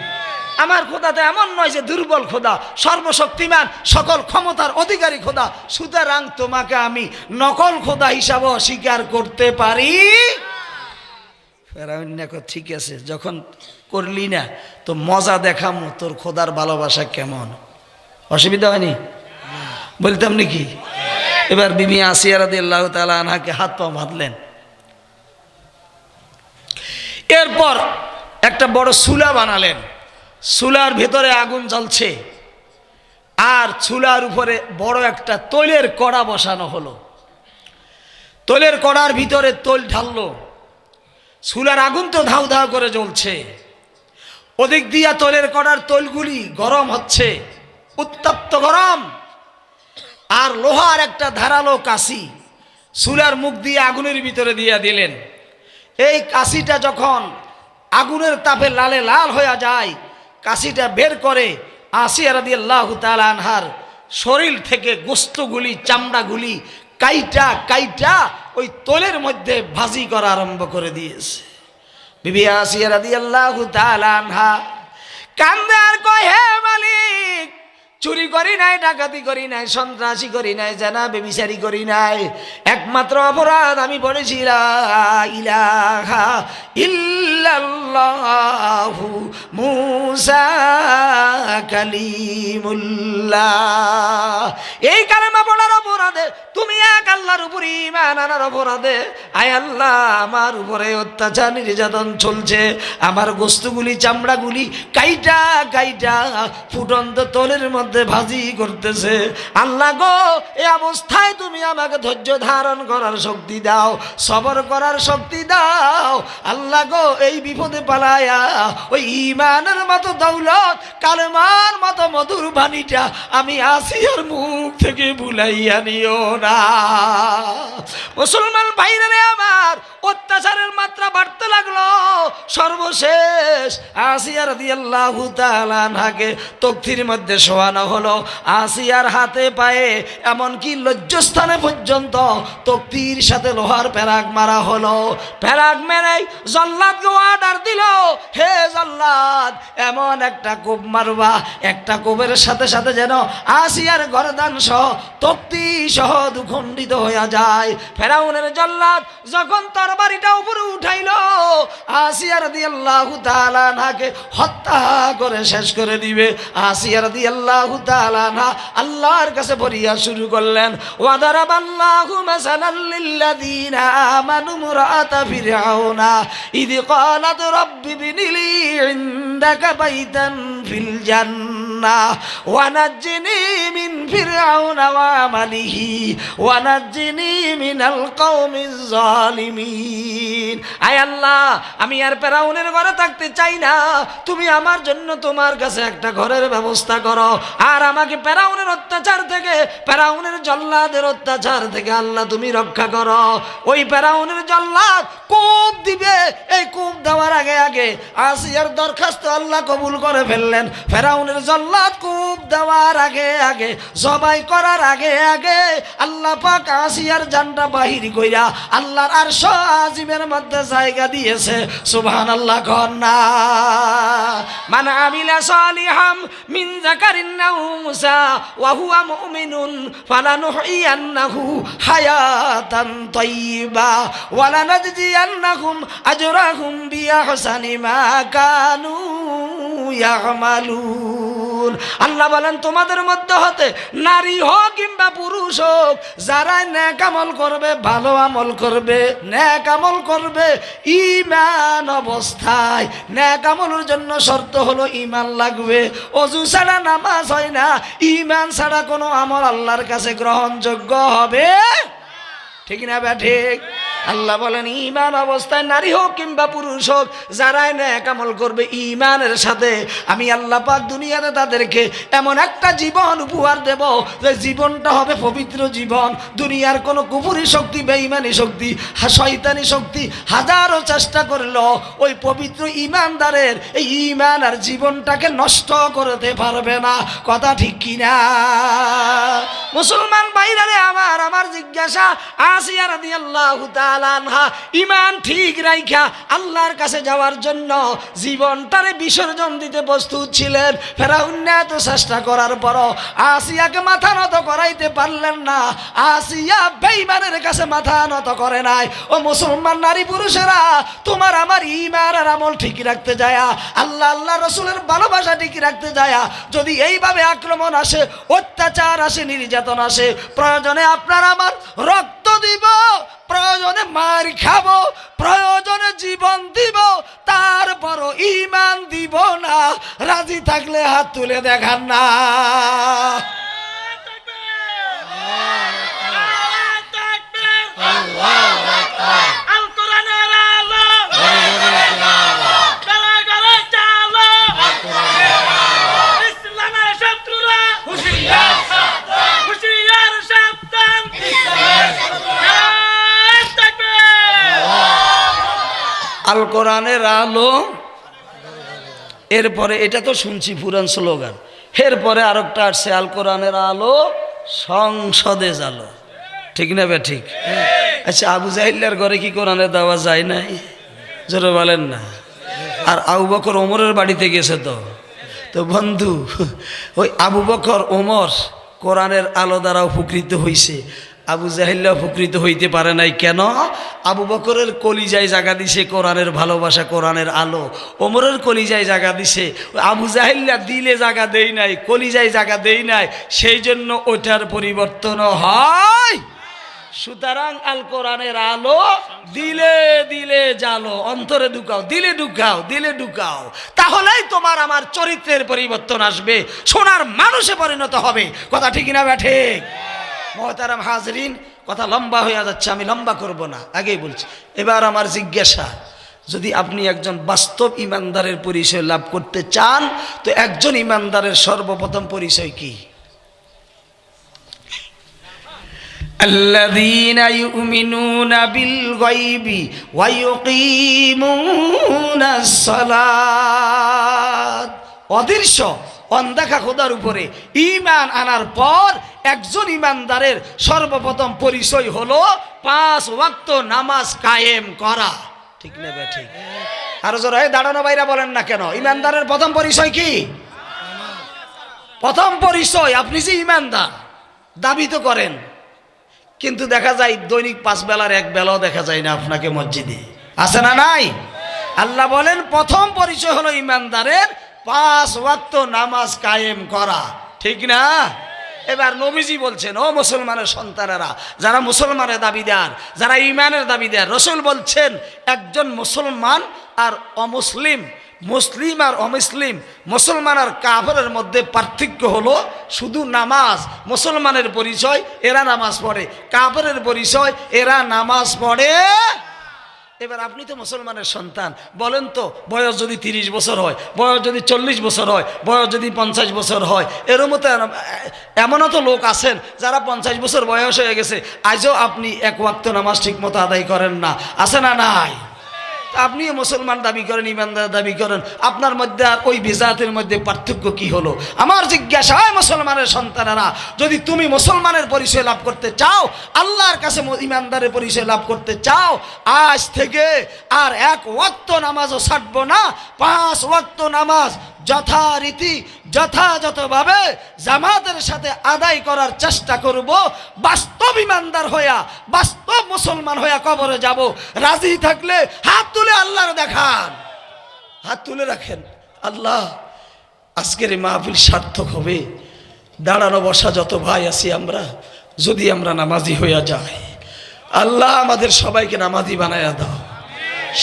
আমার খোদা তো এমন নয় যে দুর্বল খোদা, সর্বশক্তিমান, সকল ক্ষমতার অধিকারী খোদা। সুতরাং তোমাকে আমি নকল খোদা হিসাবে অস্বীকার করতে পারি। ফেরাউন ঠিক আছে, যখন করলি না তো মজা দেখামো তোর খোদার ভালোবাসা কেমন। অসুবিধা হয়নি? বলতাম নাকি? এবার বিবি আসিয়া রাদিয়াল্লাহু তাআলা আনহাকে হাত পা বাঁধলেন। এরপর একটা বড় চুলা বানালেন, চুলার ভেতরে আগুন জ্বলছে, আর চুলার উপরে বড় একটা তৈলের কড়া বসানো হলো। তৈলের কড়ার ভিতরে তৈল ঢাললো, চুলার আগুন তো ধাউ ধাউ করে জ্বলছে, ওদিক দিয়া তৈলের কড়ার তৈলগুলি গরম হচ্ছে, উত্তপ্ত গরম। আর লোহার একটা ধারালো কাশি চুলার মুখ দিয়ে আগুনের ভিতরে দিয়ে দিলেন। এই কাশিটা যখন আগুনের তাপে লালে লাল হয়ে যায়, কাশিটা বের করে আসিয়া রাদিয়াল্লাহু তাআলা আনহার শরীর থেকে গোস্তগুলি, চামড়াগুলি কাইটা কাইটা ওই তৈলের মধ্যে ভাজি করা আরম্ভ করে দিয়েছে। বিবি আসিয়া রাদিয়াল্লাহু তাআলা আনহা কান্দে আর কয়, হে মালিক, চুরি করি নাই, ডাকাতি করি নাই, সন্ত্রাসী করি নাই, জানা বেবিচারি করি নাই, একমাত্র অপরাধ আমি পড়েছি লা ইলাহা ইল্লাল্লাহু মুসা কালিমুল্লাহ। এই কালেমা পড়ার অপরাধে, তুমি এক আল্লাহর উপরে ঈমান আনার অপরাধে, আয় আল্লাহ আমার উপরে অত্যাচার নির্যাতন চলছে, আমার গোস্তগুলি, চামড়াগুলি কাইটা কাইটা ফুটন্ত তৈলের মধ্যে ভাজি করতেছে। আল্লাহ গো, এই অবস্থায় তুমি আমাকে ধৈর্য ধারণ করার শক্তি দাও, সবর করার শক্তি দাও। আল্লাহ গো, এই বিপদে পালায়া ওই ঈমানের মতো দৌলত, কালেমার মতো মধুর বাণীটা আমি আসিয়ার মুখ থেকে ভুলাইয়া নিও না। মুসলমান ভাইরা রে আমার, অত্যাচারের মাত্রা বাড়তে লাগলো। সর্বশেষ আসিয়া রাদিয়াল্লাহু তাআলা আনহাকে তখতির মধ্যে শোয়ানো হলো। আসিয়ার হাতে পায়ে এমনকি লজ্জাস্থানে পর্যন্ত তখতির সাথে লোহার প্যারাক মারা হলো। প্যারাক মেরে জল্লাদকে অর্ডার দিল, হে জল্লাদ, এমন একটা কোপ মারবা, একটা কোপের সাথে সাথে যেন আসিয়ার গর্দান সহ তখতি সহ দুখণ্ডিত হয়ে যায়। ফেরাউনের জল্লাদ যখন তরবারিটা উপরে উঠাইল, আসিয়া রাদিয়াল্লাহু তাআলা আনহাকে হত্যা করে শেষ করে দিবে। আসিয়া রাদিয়াল্লাহু তাআলা আনহা আল্লাহর কাছে ফরিয়াদ শুরু করলেন, ওয়াদারাবাল্লাহু মাসালাল লিল্লাযীনা আমানু মুরাআতা ফিরআউনা ইয ক্বালাত রাব্বি বিনিলি ইনদাকা বাইতান ফিল জান্নাহ ওয়া নাজ্জিনি মিন ফিরআউনা ওয়া আমালিহি ওয়া নাজ্জিনি মিনাল কওমিজ জালিমিন। আয় আল্লাহ, আমি আর ফিরআউনের ঘরে থাকতে চাই না, তুমি আমার জন্য তোমার কাছে একটা ঘরের ব্যবস্থা করো, আর আমাকে ফিরআউনের অত্যাচার থেকে, ফিরআউনের জল্লাদের অত্যাচার থেকে আল্লাহ তুমি রক্ষা করো। ওই ফিরআউনের জল্লাদ কূপ দিবে, এই কূপ দেওয়ার আগে আগে আসিয়ার দরখাস্ত আল্লাহ কবুল করে ফেললেন। ফিরআউনের জল্লাদ কূপ দেওয়ার আগে আগে, জবাই করার আগে আগে আল্লাহ পাক আসিয়ার জানটা বাহির কইরা আল্লাহর আরশ আজিমের মধ্যে জায়গা দিয়েছে। সুবহানাল্লাহ কন্না। মান আমিলা সালিহাম মিন যাকারিন আও উনসা ওয়া হুয়া মুমিনুন ফালানুহইয়ান্নাহু হায়াতান তাইয়্যিবা ওয়া লানাজজিয়ান্নাহুম আজরাহুম বিআহসানি মা কানু ইয়ামালুন। আল্লাহ বলেন, তোমাদের মধ্যে হতে নারী হোক কিংবা পুরুষ হোক, যারা নেক আমল করবে, ভালো আমল করবে, নেক আমল করবে ঈমান অবস্থায়, নেক আমলের জন্য শর্ত হলো ঈমান লাগবে। ওযু ছাড়া নামাজ হয় না, ঈমান ছাড়া কোনো আমল আল্লাহর কাছে গ্রহণযোগ্য হবে ঠিক না বা ঠিক? আল্লাহ বলেন, ঈমান অবস্থায় নারী হোক কিংবা পুরুষ হোক, যারাই নেক আমল করবে ঈমানের সাথে, আমি আল্লাহ পাক দুনিয়াতে তাদেরকে এমন একটা জীবন উপহার দেব, যে জীবনটা হবে পবিত্র জীবন। দুনিয়ার কোনো কুফরি শক্তি, বেঈমানি শক্তি, শয়তানি শক্তি হাজারো চেষ্টা করলো ওই পবিত্র ঈমানদারের এই ঈমান আর জীবনটাকে নষ্ট করতে পারবে না। কথা ঠিক কিনা? মুসলমান ভাইরা রে আমার, আমার জিজ্ঞাসা, আসিয়া রাদিয়াল্লাহু তাআলা আনহা ঈমান ঠিক রাইখা আল্লাহর কাছে যাওয়ার জন্য জীবনটারে বিসর্জন দিতে প্রস্তুত ছিলেন। ফিরআউন এত চেষ্টা করার পরও আসিয়াকে মাথা নত করাইতে পারলেন না। আসিয়া বেঈমানের কাছে মাথা নত করে নাই। ও মুসলমান নারী পুরুষেরা, তোমার আমার ঈমান আর আমল ঠিক রাখতে যায়, আল্লাহ আল্লাহ রাসূলের ভালোবাসা ঠিক রাখতে যায়, যদি এইভাবে আক্রমণ আসে, অত্যাচার আসে, নির্যাতন আসে, প্রয়োজনে আপনার আমার রক্ত দিব, প্রয়োজনে মার খাবো, প্রয়োজনে জীবন দিব, তারপরও ঈমান দিব না। রাজি থাকলে হাত তুলে দেখান না। আল্লাহ আল কোরআনের আলো, এরপরে এটা তো শুনছি পুরান স্লোগান, এরপরে আরেকটা আসছে আল কোরআনের আলো সংসদে জালো, ঠিক না বে ঠিক? আচ্ছা, আবু জাহিল্লার ঘরে কি কোরআনের দাওয়া যায় নাই? জোরে বলেন না। আর আবু বকর ওমরের বাড়িতে গেছে তো বন্ধু, ওই আবু বকর ওমর কোরআনের আলো দ্বারা উপকৃত হইছে, আবু জাহিল্লা উপকৃত হইতে পারে নাই। কেন? আবু বকরের কলিজায় জায়গা দিছে কোরআনের ভালোবাসা, কোরআনের আলো। ওমরের কলিজায় জায়গা দিছে, আবু জাহিল্লা দিলে জায়গা দেই নাই, কলিজায় জায়গা দেই নাই, সেই জন্য ওটার পরিবর্তন হয়। সুতরাং আল কোরআনের আলো দিলে দিলে জালো, অন্তরে ঢুকাও, দিলে ঢুকাও, দিলে ঢুকাও, তাহলেই তোমার আমার চরিত্রের পরিবর্তন আসবে, সোনার মানুষে পরিণত হবে। কথা ঠিক না ব্যাঠে? মহতারাম হাজরিন, কথা লম্বা হয়ে যাচ্ছে, আমি লম্বা করব না, আগেই বলছি। এবার আমার জিজ্ঞাসা, যদি আপনি একজন বাস্তব ইমানদারের পরিচয় লাভ করতে চান, তো একজন ইমানদারের সর্বপ্রথম পরিচয় কি? আল্লাযীনা ইউমিনুনা বিল গায়বি ওয়া ইউকিমুনাস সালাত। অদৃশ্য অন্ধেখা খোদার উপরে ঈমান আনার পর একজন ইমানদারের সর্বপ্রথম পরিচয় হলো 5 ওয়াক্ত নামাজ কায়েম করা, ঠিক না বে ঠিক? আর যারা এই দাঁড়ানো বাইরা বলেন না কেন, ইমানদারের প্রথম পরিচয় কি? প্রথম পরিচয় আপনি যে ইমানদার দাবি তো করেন, কিন্তু দেখা যায় দৈনিক 5 বেলার 1 বেলাও দেখা যায় না আপনাকে মসজিদে, আছে না নাই? আল্লাহ বলেন প্রথম পরিচয় হলো ইমানদারের 5 ওয়াক্ত নামাজ কায়েম করা, ঠিক না? এবার নবীজি বলছেন, ও মুসলমানের সন্তানেরা, যারা মুসলমানের দাবিদার, যারা ইমানের দাবিদার, রসুল বলছেন একজন মুসলমান আর অমুসলিম, মুসলিম আর অমুসলিম, মুসলমান আর কাফেরের মধ্যে পার্থক্য হলো শুধু নামাজ। মুসলমানের পরিচয় এরা নামাজ পড়ে, কাফেরের পরিচয় এরা নামাজ পড়ে। এবার আপনি তো মুসলমানের সন্তান, বলেন তো, বয়স যদি 30 বছর হয়, বয়স যদি 40 বছর হয়, বয়স যদি 50 বছর হয়, এর মতো এমনও তো লোক আছেন যারা 50 বছর বয়স হয়ে গেছে, আজও আপনি 1 ওয়াক্ত নামাজ ঠিক মতো আদায় করেন না, আছে না নাই? আপনি মুসলমান দাবি করেন, ইমানদার দাবি করেন, আপনার মধ্যে আর ওই বিজাতের মধ্যে পার্থক্য কি হলো? আমার জিজ্ঞাসা, হয় মুসলমানের সন্তানেরা, যদি তুমি মুসলমানের পরিচয় লাভ করতে চাও, আল্লাহর কাছে ইমানদারের পরিচয় লাভ করতে চাও, আজ থেকে আর 1 ওয়াক্ত নামাজও ছাড়বো না, 5 ওয়াক্ত নামাজ যথারীতি যথাযথভাবে জামাতের সাথে আদায় করার চেষ্টা করব। বাস্তব ইমানদার হইয়া, বাস্তব মুসলমান হইয়া কবরে যাব। রাজি থাকলে হাত তুলে আল্লাহর দেখান, হাত তুলে রাখেন। আল্লাহ, আজকের এই মাহফিল সার্থক হবে। দাঁড়ানো বসা যত ভাই আছি আমরা, যদি আমরা নামাজি হইয়া যাই, আল্লাহ আমাদের সবাইকে নামাজি বানাইয়া দাও।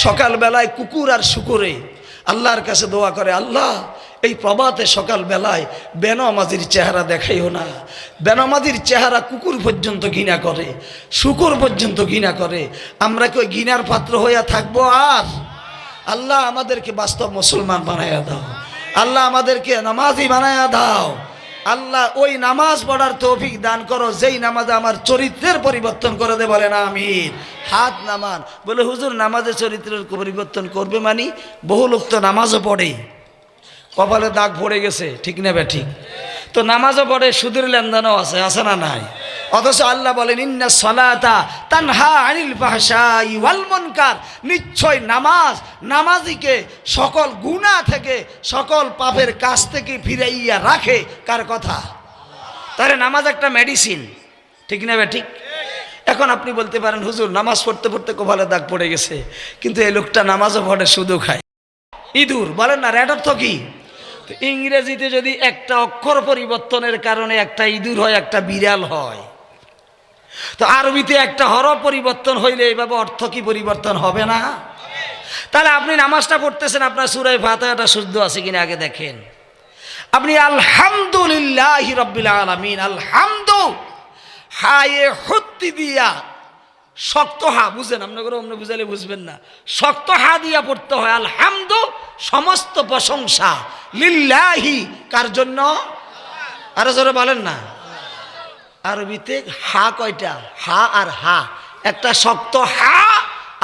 সকালবেলায় কুকুর আর শুকুরে আল্লাহর কাছে দোয়া করে, আল্লাহ এই প্রভাতে সকাল বেলায় বেনামাজির চেহারা দেখাইও না। বেনামাজির চেহারা কুকুর পর্যন্ত ঘৃণা করে, শুকুর পর্যন্ত ঘৃণা করে। আমরা কি ওই ঘৃণার পাত্র হইয়া থাকবো? আর আল্লাহ আমাদেরকে বাস্তব মুসলমান বানাইয়া দাও, আল্লাহ আমাদেরকে নামাজি বানাইয়া দাও। আল্লাহ ওই নামাজ পড়ার তৌফিক দান করো যেই নামাজে আমার চরিত্রের পরিবর্তন করে দে, বলেন আমিন। হাত নামান। বলে হুজুর নামাজে চরিত্রের পরিবর্তন করবে মানে? বহু লোক তো নামাজও পড়ে, কপালে দাগ পড়ে গেছে, ঠিক না বে ঠিক? তো নামাজও পড়ে, সুদের লেনদেনও আছে, আছে না নাই? অথচ আল্লাহ বলেন ইন্না সলাতা তানহা আনিল ফাহশাই ওয়াল মুনকার, নিশ্চয় নামাজ নামাজিকে সকল গুনাহ থেকে, সকল পাপের কাছ থেকে ফিরাইয়া রাখে। কার কথা? তাহলে নামাজ একটা মেডিসিন, ঠিক না বে ঠিক? এখন আপনি বলতে পারেন হুজুর নামাজ পড়তে পড়তে কপালে দাগ পড়ে গেছে, কিন্তু এই লোকটা নামাজও পড়ে, সুদও খায়। ইঁদুর বলেন না, এর অর্থ কি? ইংরেজিতে যদি একটা অক্ষর পরিবর্তনের কারণে একটা ইঁদুর হয়, একটা বিড়াল হয়, তো আরবিতে একটা হরফ পরিবর্তন হইলে এইভাবে অর্থ কি পরিবর্তন হবে না? তাহলে আপনি নামাজটা পড়তেছেন, আপনার সূরা ফাতিহাটা শুদ্ধ আছে কিনা আগে দেখেন। আপনি আলহামদুলিল্লাহি রাব্বিল আলামিন, আলহামদু হায়ে হত্তি দিয়া, শক্ত হা, বুঝেন আপনার করে অন্য বুঝালে বুঝবেন না, শক্ত হা দিয়া পড়তে হয়। আলহামদু সমস্ত প্রশংসা, লিল্লাহি কার জন্য? আরো জোরে বলেন না। আরবিতে হা কয়টা? হা আর হা, একটা শক্ত হা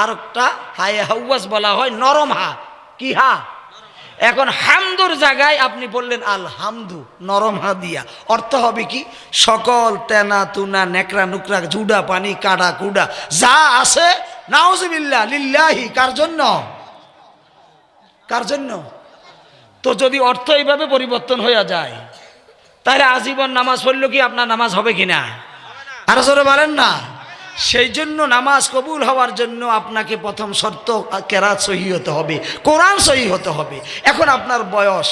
আর একটা হায়ে হাওয়াজ বলা হয় নরম হা। কি হা? এখন হামদুর জায়গায় আপনি বললেন আলহামদু, নরম হা দিয়া। অর্থ হবে কি? সকল তেনা তুনা নেকড়া নুকরা জুডা পানি কাডা কুডা যা আছে নাউজুবিল্লাহ লিল্লাহি। কার জন্য? কার জন্য? তো যদি অর্থ এইভাবে পরিবর্তন হয়ে যায় তাহলে আজীবন নামাজ পড়লে কি আপনার নামাজ হবে কিনা? আরো জোরে বলেন না। সেই জন্য নামাজ কবুল হওয়ার জন্য আপনাকে প্রথম শর্ত কেরাত সহি হতে হবে, কোরআন সহি হতে হবে। এখন আপনার বয়স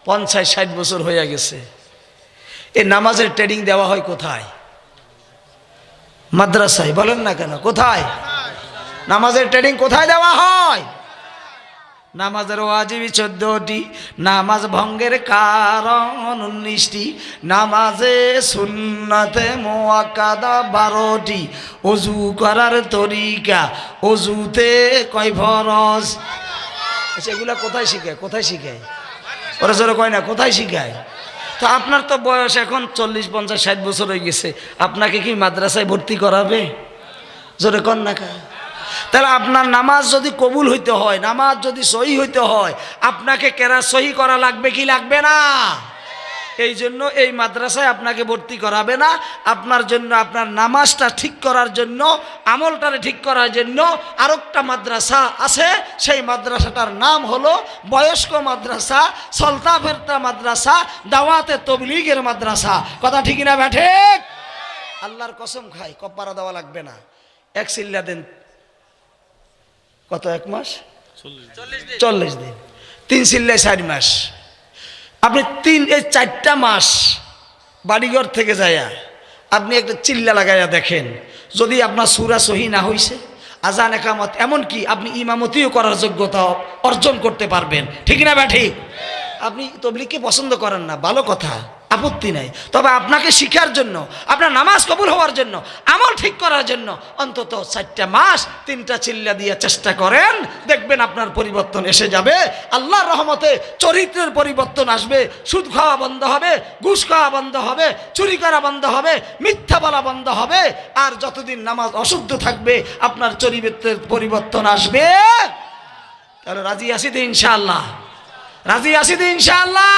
50-60 বছর হয়ে গেছে, এই নামাজের ট্রেনিং দেওয়া হয় কোথায়? মাদ্রাসায়। বলেন না কেন? কোথায় নামাজের ট্রেনিং কোথায় দেওয়া হয়? নামাজের ওয়াজিবি 14টি, নামাজ ভঙ্গের কারণ 19টি, নামাজে সুন্নাতে মুআক্কাদা 12টি, ওযু করার তরিকা, ওযুতে কয় ফরজ। সেগুলা কোথায় শিখায়? কোথায় শিখায়? ওরা জোরে কয় না, কোথায় শিখায়? তো আপনার তো বয়স এখন 40, 50, 60 বছর হয়ে গেছে, আপনাকে কি মাদ্রাসায় ভর্তি করাবে? জোরে কন না কা? তাহলে আপনার নামাজ যদি কবুল হইতে হয়, নামাজ যদি সহি হইতে হয়, আপনাকে কেরাত সহি করা লাগবে কি লাগবে না? এই জন্য এই মাদ্রাসায় আপনাকে ভর্তি করাবে না। আপনার জন্য, আপনার নামাজটা ঠিক করার জন্য, আমলটারে ঠিক করার জন্য আরেকটা মাদ্রাসা আছে। সেই মাদ্রাসাটার নাম হলো বয়স্ক মাদ্রাসা, সলতা ফেরতা মাদ্রাসা, দাওয়াতে তবলিগের মাদ্রাসা। কথা ঠিক না ব্যাঠে? আল্লাহর কসম খাই, কপ্পারা দেওয়া লাগবে না। এক সিল্লা দেন। কত? 1 মাস 40 দিন। 3 সিল্লায় 4 মাস। আপনি 4টা মাস বাড়িঘর থেকে যাইয়া আপনি একটা চিল্লা লাগাইয়া দেখেন, যদি আপনার সূরা সহি না হইছে, আজান একামত, এমনকি আপনি ইমামতিও করার যোগ্যতা অর্জন করতে পারবেন। ঠিক না ব্যাঠি? আপনি তবলিগকে পছন্দ করেন না, ভালো কথা, আপত্তি নাই। তবে আপনাকে শিখার জন্য, আপনার নামাজ কবুল হওয়ার জন্য, আমল ঠিক করার জন্য অন্তত 4টা মাস 3টা চিল্লা দিয়ে চেষ্টা করেন, দেখবেন আপনার পরিবর্তন এসে যাবে। আল্লাহর রহমতে চরিত্রের পরিবর্তন আসবে। সুদ খাওয়া বন্ধ হবে, ঘুষ খাওয়া বন্ধ হবে, চুরি করা বন্ধ হবে, মিথ্যা বলা বন্ধ হবে। আর যতদিন নামাজ অশুদ্ধ থাকবে আপনার চরিত্রের পরিবর্তন আসবে। তাহলে রাজি আছি তো ইনশাআল্লাহ? রাজি আছি তো ইনশাআল্লাহ?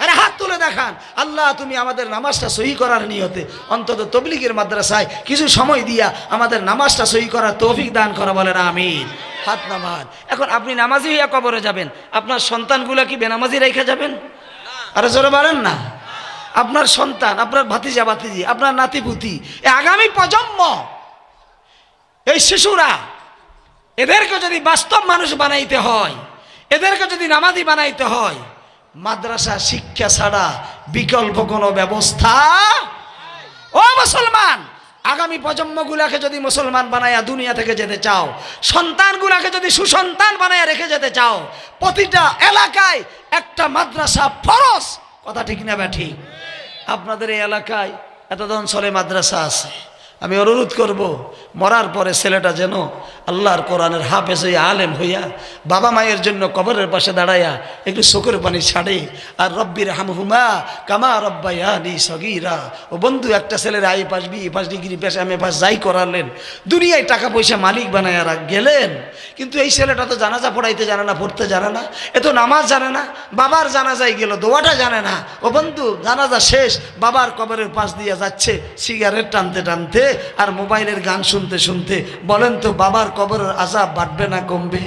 আরে হাত তুলে দেখান, আল্লাহ তুমি আমাদের নামাজটা সহি করার নিয়তে অন্তত তবলিগের মাদ্রাসায় কিছু সময় দিয়া আমাদের নামাজটা সহি করার তৌফিক দান করা। বলেন আমিন। হাত নামান। এখন আপনি নামাজি হইয়া কবরে যাবেন, আপনার সন্তানগুলা কি বেনামাজি রেখে যাবেন? আরে জোরে বলেন না। আপনার সন্তান, আপনার ভাতিজা ভাতিজি, আপনার নাতিপুতি, আগামী প্রজন্ম, এই শিশুরা, এদেরকে যদি বাস্তব মানুষ বানাইতে হয়, এদেরকে যদি নামাজি বানাইতে হয়, মাদ্রাসা শিক্ষা ছাড়া বিকল্প কোনো ব্যবস্থা। ও মুসলমান, আগামী প্রজন্মগুলাকে যদি মুসলমান বানায়া দুনিয়া থেকে যেতে চাও, সন্তানগুলাকে যদি সুসন্তান বানায়া রেখে যেতে চাও, প্রতিটা এলাকায় একটা মাদ্রাসা ফরজ। কথা ঠিক না ব্যাঠি? আপনাদের এই এলাকায় এত অঞ্চলে মাদ্রাসা আছে। আমি অনুরোধ করব, মরার পরে ছেলেটা যেন আল্লাহর কোরআনের হাফেজ হইয়া, আলেম হইয়া, বাবা মায়ের জন্য কবরের পাশে দাঁড়াইয়া একটু চোখের পানি ছাড়ে আর রব্বির হামহুমা কামা রব্বায়ানি সগীরা। ও বন্ধু, একটা ছেলের I pass, B pass, degree pass, M A pass যাই করালেন, দুনিয়ায় টাকা পয়সা মালিক বানাইয়া গেলেন, কিন্তু এই ছেলেটা তো জানাজা পড়াইতে জানে না, পড়তে জানে না, এ তো নামাজ জানে না, বাবার জানাজায় গেল দোয়াটা জানে না। ও বন্ধু, জানাজা শেষ, বাবার কবরের পাশ দিয়ে যাচ্ছে সিগারেট টানতে টানতে আর মোবাইলের গান শুনতে শুনতে। বলেন তো বাবার কবরের আযাব বাড়বে না কমবে?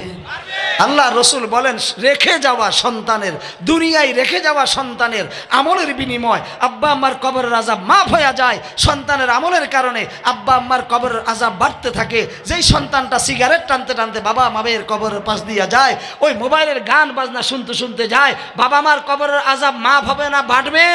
আল্লাহ রসুল বলেন, রেখে যাওয়া সন্তানের, দুনিয়ায় রেখে যাওয়া সন্তানের আমলের বিনিময় আব্বা আম্মার কবরের আযাব মাফ হয়ে যায়। সন্তানের আমলের কারণে আব্বা আম্মার কবরের আযাব বাড়তে থাকে। যেই সন্তানটা সিগারেট টানতে টানতে বাবা মায়ের কবরের পাশ দিয়ে যায়, ওই মোবাইলের গান বাজনা শুনতে শুনতে যায়, বাবা মার কবরের আযাব মাফ হবে না বাড়বে?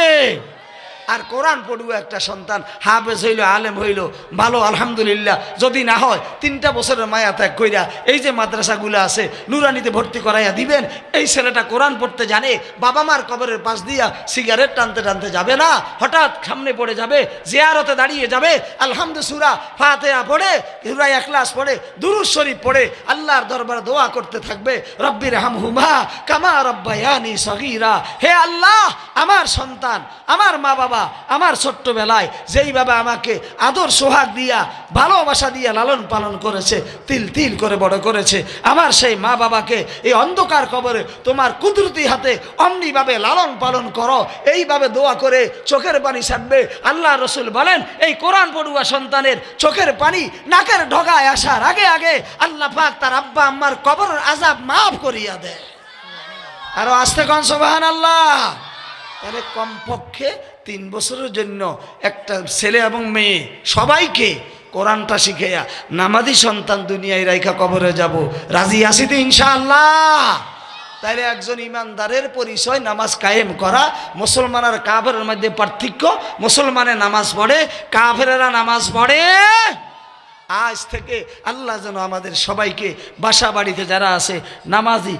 আর কোরআন পড়ুয়া একটা সন্তান হাফেজ হইল, আলেম হইল, ভালো আলহামদুলিল্লাহ। যদি না হয় 3টা বছরের মায়া ত্যাগ কইরা এই যে মাদ্রাসাগুলো আছে নুরানিতে ভর্তি করাইয়া দিবেন। এই ছেলেটা কোরআন পড়তে জানে, বাবা মার কবরের পাশ দিয়া সিগারেট টানতে টানতে যাবে না, হঠাৎ সামনে পড়ে যাবে, জিয়ারতে দাঁড়িয়ে যাবে, আলহামদু সূরা ফাতিহা পড়ে, সূরা ইখলাস পড়ে, দুরূদ শরীফ পড়ে আল্লাহর দরবারে দোয়া করতে থাকবে, রব্বির হামহুমা কামা রব্বায়ানি সগীরা। হে আল্লাহ, আমার সন্তান, আমার মা বাবা বাবা আমার ছোট্টবেলায় যেইভাবে আমাকে আদর সোহাগ দিয়া ভালোবাসা দিয়া লালন পালন করেছে, তিল তিল করে বড় করেছে, আমার সেই মা বাবাকে এই অন্ধকার কবরে তোমার কুদরতি হাতে অমনিভাবে লালন পালন করো। এইভাবে দোয়া করে চোখের পানি ছাড়বে। আল্লাহ রসুল বলেন এই কোরআন পড়ুয়া সন্তানের চোখের পানি নাকের ঢোকায় আসার আগে আগে আল্লাহ পাক তার আব্বা আম্মার কবরের আযাব মাফ করিয়া দেয়। আরো আস্তে কোন সুবহানাল্লাহ। তাহলে কমপক্ষে 3 বছরের জন্য একটা ছেলে এবং মেয়ে সবাইকে কোরআনটা শিখাইয়া নামাজি সন্তান দুনিয়ায় রাইখা কবরে যাব, রাজি আছি তো ইনশাআল্লাহ? তাইলে একজন ইমানদারের পরিচয় নামাজ কায়েম করা। মুসলমান আর কাফেরের মধ্যে পার্থক্য, মুসলমানে নামাজ পড়ে, কাফেরেরা নামাজ পড়ে। আজ থেকে আল্লাহ যেন আমাদের সবাইকে বাসা বাড়িতে যারা আছে নামাজি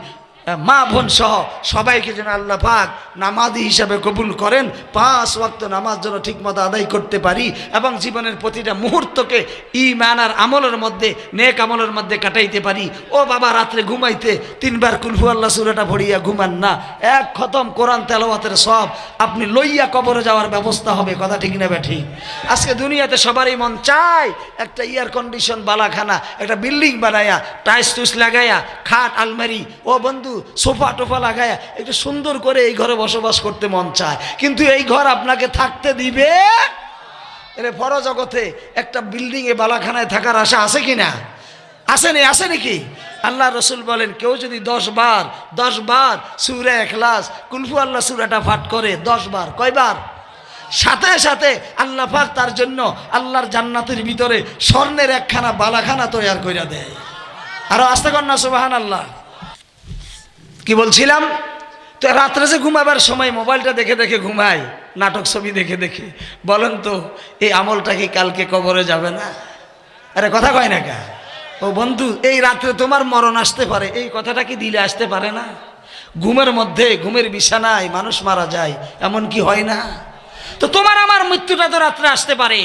মা বোন সহ সবাইকে যেন আল্লাহ পাক নামাজি হিসাবে কবুল করেন। 5 ওয়াক্ত নামাজ যেন ঠিকমতো আদায় করতে পারি এবং জীবনের প্রতিটা মুহূর্তকে ঈমান আর আমলের মধ্যে, নেক আমলের মধ্যে কাটাইতে পারি। ও বাবা, রাত্রে ঘুমাইতে 3 বার কুল হুয়াল্লাহ সূরাটা পড়িয়া ঘুমান না, 1 খতম কোরআন তেলাওয়াতের সব আপনি লইয়া কবরে যাওয়ার ব্যবস্থা হবে। কথা ঠিক না ঠিক? আজকে দুনিয়াতে সবারই মন চায় একটা এয়ার কন্ডিশন বালাখানা, একটা বিল্ডিং বানায়া, টাইলস টুইস লাগাইয়া, খাট আলমারি, ও বন্ধু সোফা টোফা লাগায়া একটু সুন্দর করে এই ঘরে বসবাস করতে মন চায়, কিন্তু এই ঘর আপনাকে থাকতে দিবে? এর পরজগতে একটা বিল্ডিংয়ে বালাখানায় থাকার আশা আছে কিনা? আসেনি? আসে নাকি? আল্লাহ রসুল বলেন কেউ যদি 10 বার সূরা ইখলাস কুল হুয়াল্লাহ সূরাটা পাঠ করে 10 বার, কয়বার? সাথে সাথে আল্লাহ পাক তার জন্য আল্লাহর জান্নাতের ভিতরে স্বর্ণের একখানা বালাখানা তৈরি করে দেয়। আরো আস্তে কর না সুবহানাল্লাহ। কি বলছিলাম? তো রাত্রে যে ঘুমাবার সময় মোবাইলটা দেখে দেখে ঘুমাই, নাটক ছবি দেখে দেখে, বলেন তো এই আমলটা কি কালকে কবরে যাবে না? আরে কথা কয় না কা? ও বন্ধু, এই রাত্রে তোমার মরণ আসতে পারে, এই কথাটা কি দিলে আসতে পারে না? ঘুমের মধ্যে, ঘুমের বিছানায় মানুষ মারা যায়, এমন কি হয় না? তো তোমার আমার মৃত্যুটা তো রাত্রে আসতে পারে।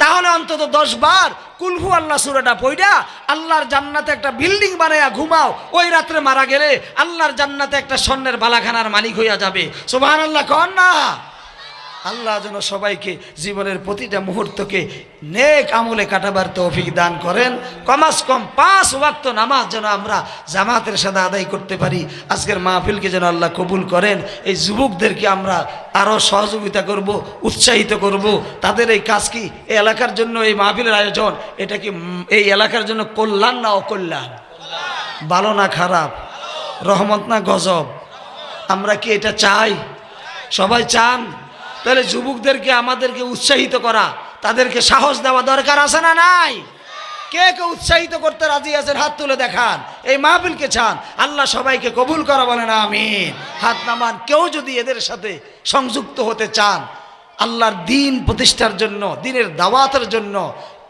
তাহলে অন্তত 10 বার কুল হুয়াল্লাহ সূরাটা পড়া আল্লাহর জান্নাতে একটা বিল্ডিং বানায়া ঘুমাও। ওই রাত্রে মারা গেলে আল্লাহর জান্নাতে একটা স্বর্ণের বালাখানার মালিক হইয়া যাবে। সুবহানাল্লাহ কন না? আল্লাহ যেন সবাইকে জীবনের প্রতিটা মুহূর্তকে নেক আমলে কাটাবার তৌফিক দান করেন। কমাস কম 5 ওয়াক্ত নামাজ যেন আমরা জামাতের সাথে আদায় করতে পারি। আজকের মাহফিলকে যেন আল্লাহ কবুল করেন। এই যুবকদেরকে আমরা আরও সহযোগিতা করব, উৎসাহিত করব। তাদের এই কাজ কি এই এলাকার জন্য এই মাহফিলের আয়োজন, এটা কি এই এলাকার জন্য কল্যাণ না অকল্যাণ? ভালো না খারাপ? রহমত না গজব? আমরা কি এটা চাই? সবাই চান? তাহলে যুবকদেরকে আমাদেরকে উৎসাহিত করা, তাদেরকে সাহস দেওয়া দরকার আছে না নাই? কে কে উৎসাহিত করতে রাজি আছেন? হাত তুলে দেখান। এই মাহফিলকে চান আল্লাহ সবাইকে কবুল করা, বলেন আমিন। হাত নামান। কেউ যদি এদের সাথে সংযুক্ত হতে চান, আল্লাহর দ্বীন প্রতিষ্ঠার জন্য, দ্বীনের দাওয়াতের জন্য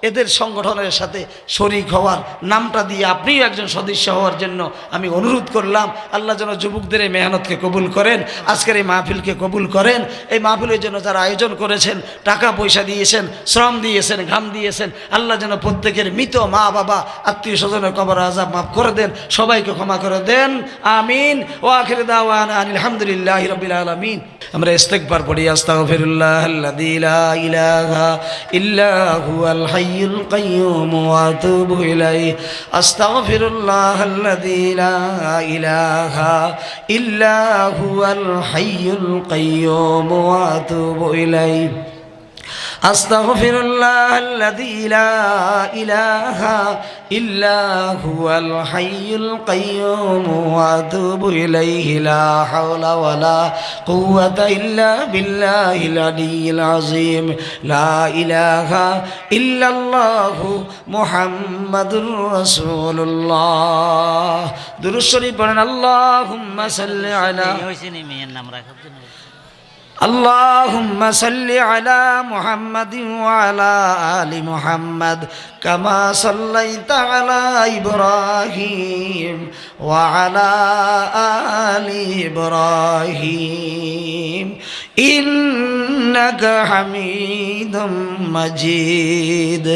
এদের সংগঠনের সাথে শরীক হওয়ার, নামটা দিয়ে আপনিও একজন সদস্য হওয়ার জন্য আমি অনুরোধ করলাম। আল্লাহ যেন যুবকদের এই মেহনতকে কবুল করেন, আজকের এই মাহফিলকে কবুল করেন। এই মাহফিলের জন্য যারা আয়োজন করেছেন, টাকা পয়সা দিয়েছেন, শ্রম দিয়েছেন, ঘাম দিয়েছেন, আল্লাহ যেন প্রত্যেকের মৃত মা বাবা আত্মীয় স্বজনের কবর আযাব মাফ করে দেন, সবাইকে ক্ষমা করে দেন, আমিন। ওয়া আখিরু দাওয়ানা আলহামদুলিল্লাহি রাব্বিল আলামিন। আমরা ইস্তিগফার পড়ি। আস্তাগফিরুল্লাহাল্লাযী লা ইলাহা ইল্লা হুয়াল হাইয়ুল কাইয়্যুম ওয়া আতুবু ইলাইহি। আস্তাগফিরুল্লাহাল্লাযী লা ইলাহা ইল্লা হুয়াল হাইয়ুল কাইয়্যুম ওয়া আতুবু ইলাইহি। আস্তাগফিরুল্লাহাল্লাযী লা ইলাহা ইল্লা হুয়াল হাইয়ুল কাইয়্যুম ওয়া আতুবু ইলাইহি। লা হাওলা ওয়ালা কুওয়াতা ইল্লা বিল্লাহিল আলিয়্যিল আযীম। লা ইলাহা ইল্লাল্লাহু মুহাম্মাদুর রাসূলুল্লাহ। দুরূদ শরীফ পড়েন। আল্লাহুম্মা সাল্লি আলা اللهم صل على محمد وعلى آل محمد كما صليت على إبراهيم وعلى آل إبراهيم إنك حميد مجيد.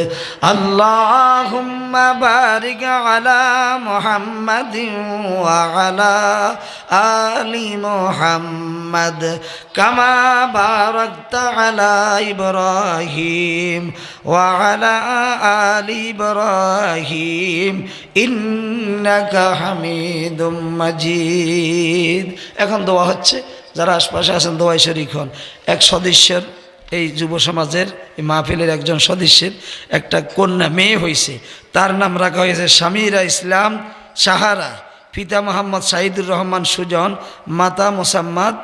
اللهم بارك على محمد وعلى آل محمد كما বারাকতা আলা ইব্রাহিম ওয়া আলা আলি ইব্রাহিম ইন্নাকা হামিদুম মাজিদ। এখন দোয়া হচ্ছে, যারা আশপাশে আছেন দোয়ায় শরীক হন। এক সদস্যের, এই যুব সমাজের এই মাহফিলের একজন সদস্যের একটা কন্যা মেয়ে হয়েছে, তার নাম রাখা হয়েছে সামিরা ইসলাম সাহারা, পিতা মোহাম্মদ সাইদুর রহমান সুজন, মাতা মোসাম্মদ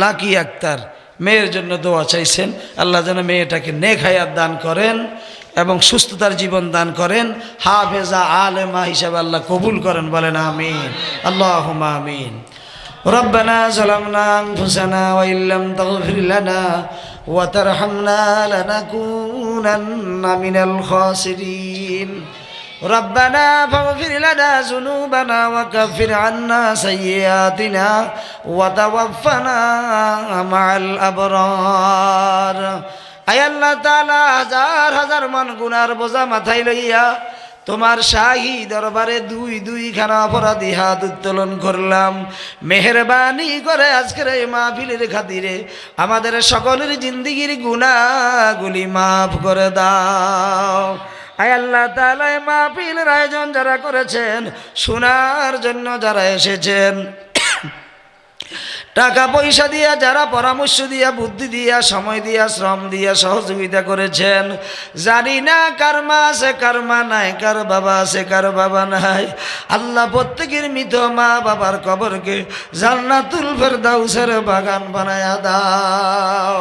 লাকি আক্তার। মেয়ের জন্য দোয়া চাইছেন, আল্লাহ যেন মেয়েটাকে নেক হায়াত দান করেন এবং সুস্থতার জীবন দান করেন, হাফেজা আলেমা হিসাবে আল্লাহ কবুল করেন, বলেন আমিন, আল্লাহুম্মা আমিন। ربنا ظلمنا أنفسنا وإن لم تغفر لنا وترحمنا لنكونن من الخاسرين ربنا فاغفر لنا ذنوبنا وكفر عنا سيئاتنا وتوفنا مع الأبرار। আয় আল্লাহ তাআলা, হাজার হাজার মান গুনার বোঝা মাথায় লইয়া তোমার শাহী দরবারে দুইখানা অপরাধী হাত উত্তোলন করলাম। মেহেরবানি করে আজকের এই মাহফিলের খাতিরে আমাদের সকলের জিন্দিগির গুনাহগুলি মাফ করে দাও। আয় আল্লাহ তাআলা, এই মাহফিলের আয়োজন যারা করেছেন, শোনার জন্য যারা এসেছেন, টাকা পয়সা দিয়া, যারা পরামর্শ দিয়া, বুদ্ধি দিয়া, সময় দিয়া, শ্রম দিয়া সহযোগিতা করেছেন, জানি না কার মা আছে কার মা নাই, কার বাবা আছে কার বাবা নাই। আল্লাহ প্রত্যেকের মৃত মা বাবার কবরকে জান্নাতুল ফেরদাউসের বাগান বানায়া দাও।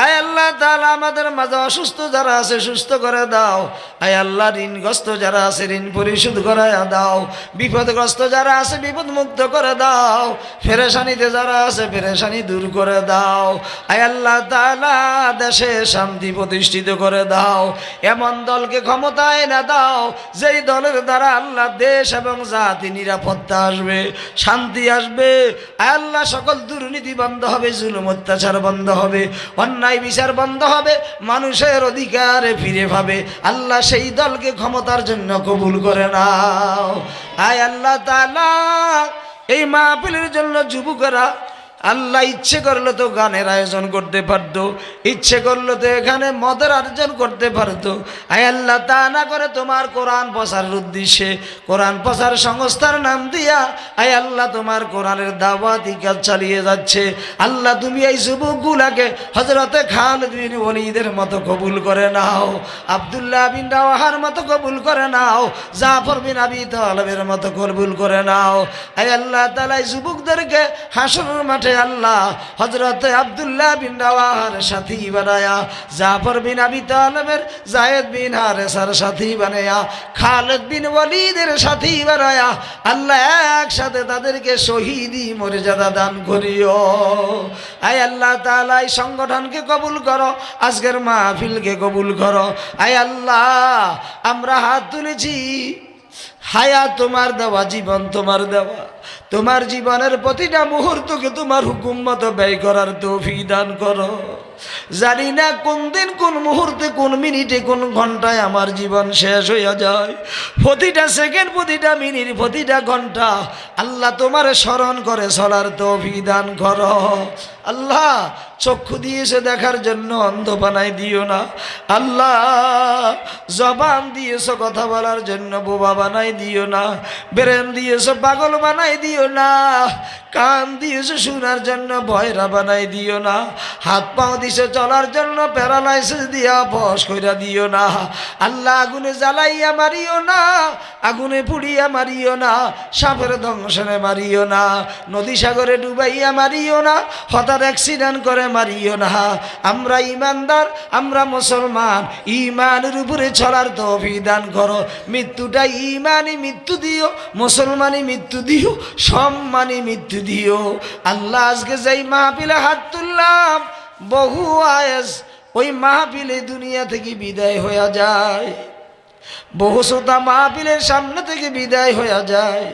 আয় আল্লাহ তাআলা, আমাদের মাঝে অসুস্থ যারা আছে সুস্থ করে দাও। আয় আল্লাহ, ঋণগ্রস্ত যারা আছে ঋণ পরিশোধ করাইয়া দাও। বিপদগ্রস্ত যারা আছে বিপদ মুক্ত করে দাও। পেরেশানিতে যারা আছে পেরেশানি দূর করে দাও। আয় আল্লাহ তাআলা, দেশে শান্তি প্রতিষ্ঠিত করে দাও। এমন দলকে ক্ষমতায় না দাও যেই দলের দ্বারা আল্লাহ দেশ এবং জাতি নিরাপত্তা আসবে, শান্তি আসবে। আয় আল্লাহ, সকল দুর্নীতি বন্ধ হবে, জুলুম অত্যাচার বন্ধ হবে, অন্যায় বিচার বন্ধ হবে, মানুষের অধিকারে ফিরে পাবে। আল্লাহ, সেই দলকে ক্ষমতার জন্য কবুল করে নাও। আয় আল্লাহ তাআলা, এই মাহফিলের জন্য যুবকেরা আল্লাহ ইচ্ছে করলে তো গানের আয়োজন করতে পারতো, ইচ্ছে করলে তো এখানে মদের আয়োজন করতে পারতো। আয় আল্লাহ, তা না করে তোমার কোরআন প্রচারের উদ্দেশ্যে কোরআন প্রচার সংস্থার নাম দিয়া আয় আল্লাহ তোমার কোরআনের দাওয়াতি কাজ চালিয়ে যাচ্ছে। আল্লাহ, তুমি এই যুবকগুলাকে হযরতে খালিদ বিন ওলীদের মতো কবুল করে নাও, আব্দুল্লাহ বিন রাওয়াহার মতো কবুল করে নাও, জাফর বিন আবি তালেবের মতো কবুল করে নাও। আয় আল্লাহ তাআলা, এই যুবকদেরকে হাসরের মাঠে আল্লাহ হযরতে আব্দুল্লাহ বিন রাওয়াহার সাথী বানায়া, জাফর বিন আবি তালেবের, যায়েদ বিন হারেসার সাথী বানায়া, খালিদ বিন ওলীদের সাথী বানায়া আল্লাহ একসাথে তাদেরকে শহীদি মর্যাদা দান করিও। আয় আল্লাহ তাআলা, এই সংগঠনকে কবুল করো, আজকের মাহফিলকে কবুল করো। আয় আল্লাহ, আমরা হাত তুলেছি, হায়াত তোমার দেওয়া, জীবন তোমার দেওয়া, তোমার জীবনের প্রতিটা মুহূর্তকে তোমার হুকুম মতো ব্যয় করার তৌফিক দান করো। জানি না কোন দিন, কোন মুহূর্তে, কোন মিনিটে, কোন ঘন্টায় আমার জীবন শেষ হইয়া যায়। প্রতিটা সেকেন্ড, প্রতিটা মিনিট, প্রতিটা ঘন্টা আল্লাহ তোমার স্মরণ করে চলার তৌফিক দান করো। আল্লাহ, চক্ষু দিয়েছে দেখার জন্য, অন্ধ বানাই দিও না। আল্লাহ, জবান দিয়েছ কথা বলার জন্য, বোবা বানাই দিও না। ব্রেন দিয়েছ পাগল বানাই দিও না। কান দিয়েছে শোনার জন্য, ভয়রা বানাই দিও না। হাত পাও দিছে চলার জন্য, প্যারালাইসিস দিয়া বস কইরা দিও না। আল্লাহ, আগুনে জ্বালাইয়া মারিও না, আগুনে পুড়িয়া মারিও না, সাপের দংশনে মারিও না, নদী সাগরে ডুবাইয়া মারিও না, হঠাৎ অ্যাক্সিডেন্ট করে মারিও না। আমরা ইমানদার, আমরা মুসলমান, ইমানের উপরে চলার তৌফিক দান করো। মৃত্যুটা ইমানি মৃত্যু দিও, মুসলমানি মৃত্যু দিও, সম্মানী মৃত্যু দিও। আল্লাহ, আজকে যেই মাহফিলে হাত তুললাম, বহু আয়েস ওই মাহফিলে দুনিয়া থেকে বিদায় হয়ে যায়, বহু শ্রোতা মাহফিলের সামনে থেকে বিদায় হয়ে যায়।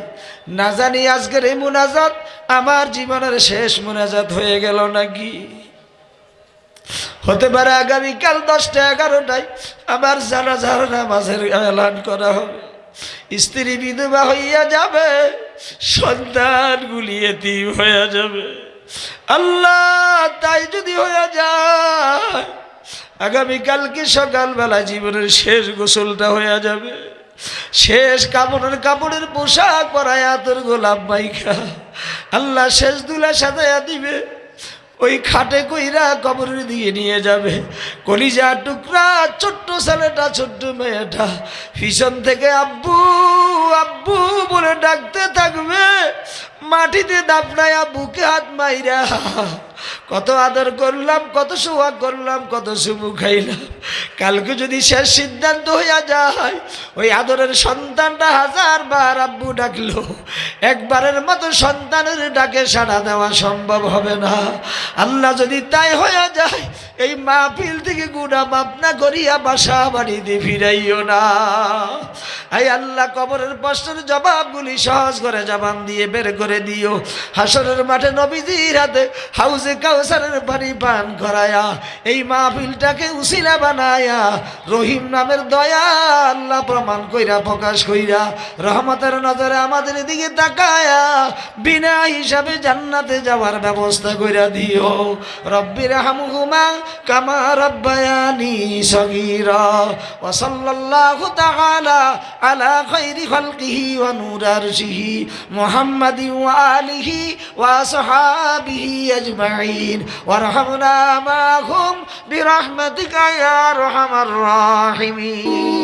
না জানি আজকের এই মুনাজাত আমার জীবনের শেষ মুনাজাত হয়ে গেল নাকি। হতে পারে আগামীকাল 10টা 11টায় আবার জানাজার নামাজের এলান করা হবে। স্ত্রী বিধবা হইয়া যাবে, সন্তানগুলি এতিম হয়ে যাবে। আল্লাহ তাই যদি হয়ে যায় আগামীকালকে সকালবেলা জীবনের শেষ গোসলটা হয়ে যাবে, শেষ কাপড়ের পোশাক পরায় আতর গোলাপ মাইখা আল্লাহ শেষ দুলা সাজায়া দিবে, ওই খাটে কইরা কবরের দিকে নিয়ে যাবে। কলিজা টুকরা ছোট্ট ছেলেটা ছোট্ট মেয়েটা পিছন থেকে আব্বু আব্বু বলে ডাকতে থাকবে, মাটিতে দাপড়ায়া বুকে হাত মাইরা কত আদর করলাম, কত সোহাগ করলাম, কত চুমু খাইলাম। কালকে যদি শেষ সিদ্ধান্ত হইয়া যায় ওই আদরের সন্তানটা 1000 বার আব্বু ডাকলো, একবারের মতো সন্তানের ডাকে সাড়া দেওয়া সম্ভব হবে না। আল্লাহ যদি তাই হইয়া যায় এই মাহফিল থেকে গুনাহ মাফ না করিয়া বাসা বাড়িতে ফিরাইও না। আই আল্লাহ কবরের প্রশ্নের জবাবগুলি সহজ করে জবান দিয়ে বের করে দিও। হাসরের মাঠে নবীজির হাতে হাউজে কাউসারের পানি পান করায়া এই মাহফিলটাকে উসিলা বানায়া রহিম নামের দয়া আল্লাহ প্রমাণ কইরা প্রকাশ কইরা রহমতের নজরে আমাদের দিকে তাকায়া বিনা হিসাবে জান্নাতে যাওয়ার ব্যবস্থা কইরা দিও। রব্বির হামহুমা কামা রব্বায়ানি সগীরা। ওয়া সাল্লাল্লাহু তাআলা আলা খাইরি খালকিহি ওয়া নূর আরশিহি মুহাম্মাদিন ওয়া আলিহি ওয়া আসহাবিহি আজমাইন ওয়ারহামনা মাহুম বিরহমাতিকা ইয়া আরহামার রাহিমিন।